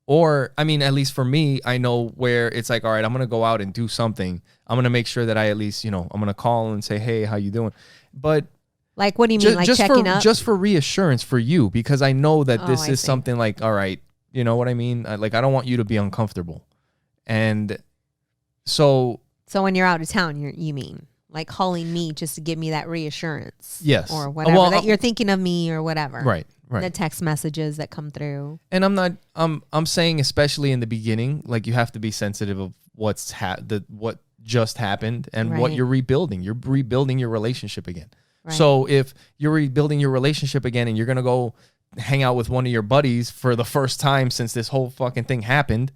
Or, I mean, at least for me, I know where it's like, all right, I'm going to go out and do something. I'm going to make sure that I at least, I'm going to call and say, hey, how you doing? But like, what do you mean? Like checking up? Just for reassurance for you, because I know that this is something like, all right, you know what I mean? Like, I don't want you to be uncomfortable. And so when you're out of town, you mean like calling me just to give me that reassurance. Yes. Or whatever, that you're thinking of me or whatever. Right. Right. The text messages that come through. And I'm saying especially in the beginning, like you have to be sensitive of what just happened and what Right. you're rebuilding. You're rebuilding your relationship again. Right. So if you're rebuilding your relationship again and you're going to go hang out with one of your buddies for the first time since this whole fucking thing happened,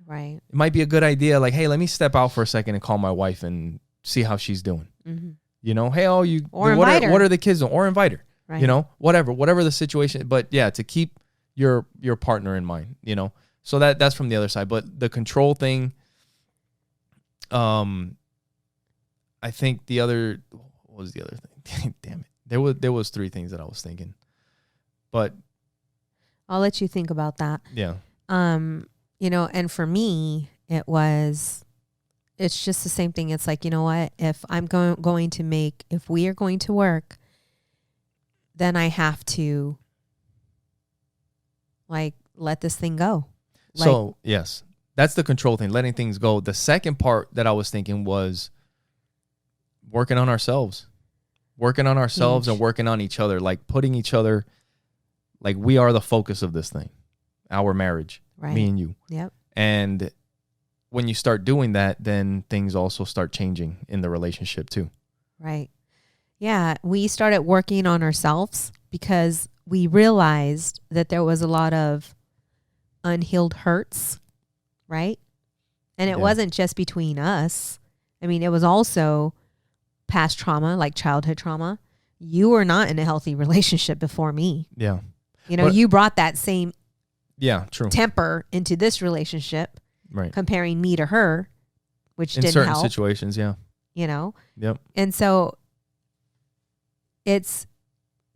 Right. it might be a good idea. Like, hey, let me step out for a second and call my wife and see how she's doing. Mm-hmm. You know, hey, Or what invite her. what are the kids doing? Or invite her. Right. You know, whatever the situation. But yeah, to keep your partner in mind, you know. So that's from the other side. But the control thing, I think what was the other thing? Damn it. There was 3 things that I was thinking. But I'll let you think about that. yeah. You know, and for me, it's just the same thing. It's like, you know what? If I'm if we are going to work, then I have to like let this thing go. So yes, that's the control thing, letting things go. The second part that I was thinking was working on ourselves Huge. and working on each other, like putting each other, like we are the focus of this thing, our marriage, Right. me and you. Yep. And when you start doing that, then things also start changing in the relationship too. Right. Yeah. We started working on ourselves because we realized that there was a lot of unhealed hurts. Right. And it Yeah. wasn't just between us. I mean, it was also past trauma, like childhood trauma. You were not in a healthy relationship before me. Yeah. You know, But- you brought that same Yeah, true. temper into this relationship, Right. comparing me to her, which In didn't certain help, situations, yeah. you know? Yep. And so it's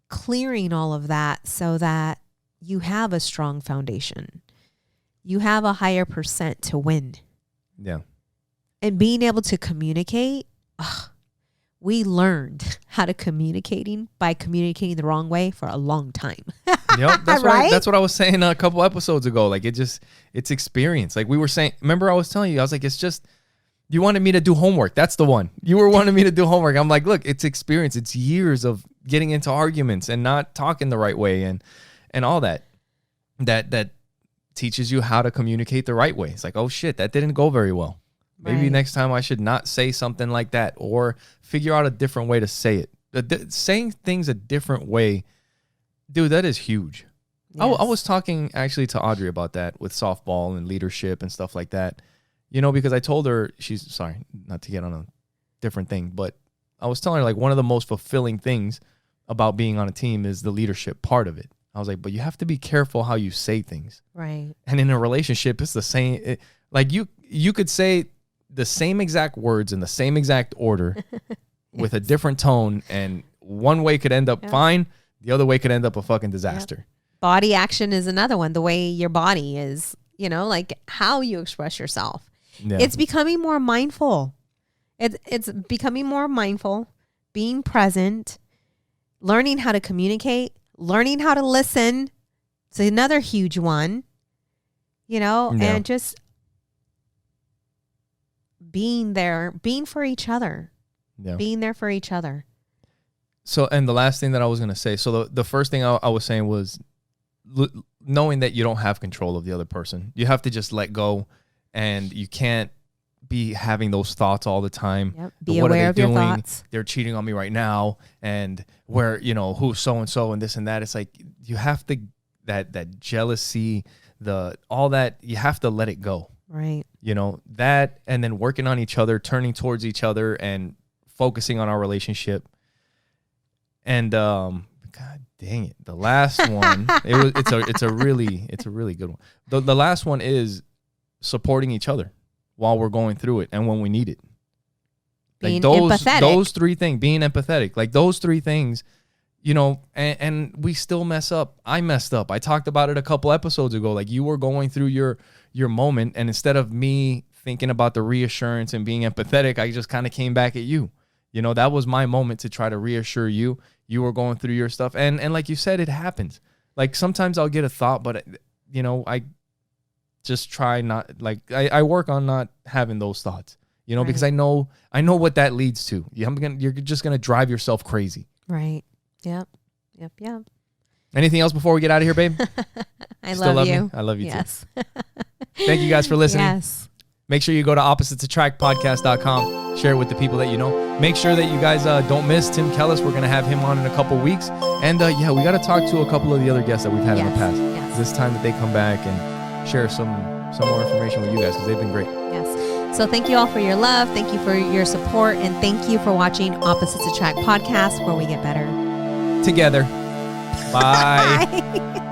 clearing all of that so that you have a strong foundation. You have a higher percent to win. Yeah. And being able to communicate, we learned how to by communicating the wrong way for a long time. Yep, that's Right? That's what I was saying a couple episodes ago. Like it's experience. Like we were saying, remember I was telling you, I was like, it's just, you wanted me to do homework. That's the one. You were wanting me to do homework. I'm like, look, it's experience. It's years of getting into arguments and not talking the right way and all that teaches you how to communicate the right way. It's like, oh shit, that didn't go very well. Maybe Right. next time I should not say something like that or figure out a different way to say it. Saying things a different way, dude, that is huge. I Yes. was talking actually to Audrey about that with softball and leadership and stuff like that. You know, because I told her, sorry, not to get on a different thing, but I was telling her like one of the most fulfilling things about being on a team is the leadership part of it. I was like, but you have to be careful how you say things. Right. And in a relationship, it's the same. Like you could say the same exact words in the same exact order with a different tone, and one way could end up fine, the other way could end up a fucking disaster. Body action is another one. The way your body is, you know, like how you express yourself. Yeah. It's becoming more mindful. It's becoming more mindful, being present, learning how to communicate, learning how to listen. It's another huge one, you know, Yeah. and just being there, being for each other, Yeah. being there for each other. So, and the last thing that I was going to say, so the first thing I was saying was knowing that you don't have control of the other person. You have to just let go, and you can't be having those thoughts all the time. Yep. Be What are aware they of your doing? thoughts. They're cheating on me right now, and where, you know, who's so-and-so and this and that. It's like, you have to, that jealousy, all that, you have to let it go. Right. You know, that, and then working on each other, turning towards each other and focusing on our relationship. And God dang it, the last one, it's a really good one. The last one is supporting each other while we're going through it and when we need it. Being like empathetic. those 3 things, being empathetic, like those 3 things, you know, and we still mess up. I messed up. I talked about it a couple episodes ago. Like you were going through your moment, and instead of me thinking about the reassurance and being empathetic, I just kind of came back at you. You know, that was my moment to try to reassure you. You were going through your stuff. And like you said, it happens. Like sometimes I'll get a thought, but, you know, I just try not, like, I work on not having those thoughts, you know, because I know what that leads to. You're just going to drive yourself crazy. Right. Yep. Anything else before we get out of here, babe? I Still love you. Me? I love you yes. too. Thank you guys for listening. Yes. Make sure you go to oppositesattractpodcast.com. Share it with the people that you know. Make sure that you guys don't miss Tim Kellis. We're going to have him on in a couple weeks. And yeah, we got to talk to a couple of the other guests that we've had in the past. Yes. This time that they come back and share some more information with you guys because they've been great. Yes. So thank you all for your love. Thank you for your support. And thank you for watching Opposites Attract podcast, where we get better together. Bye. Bye.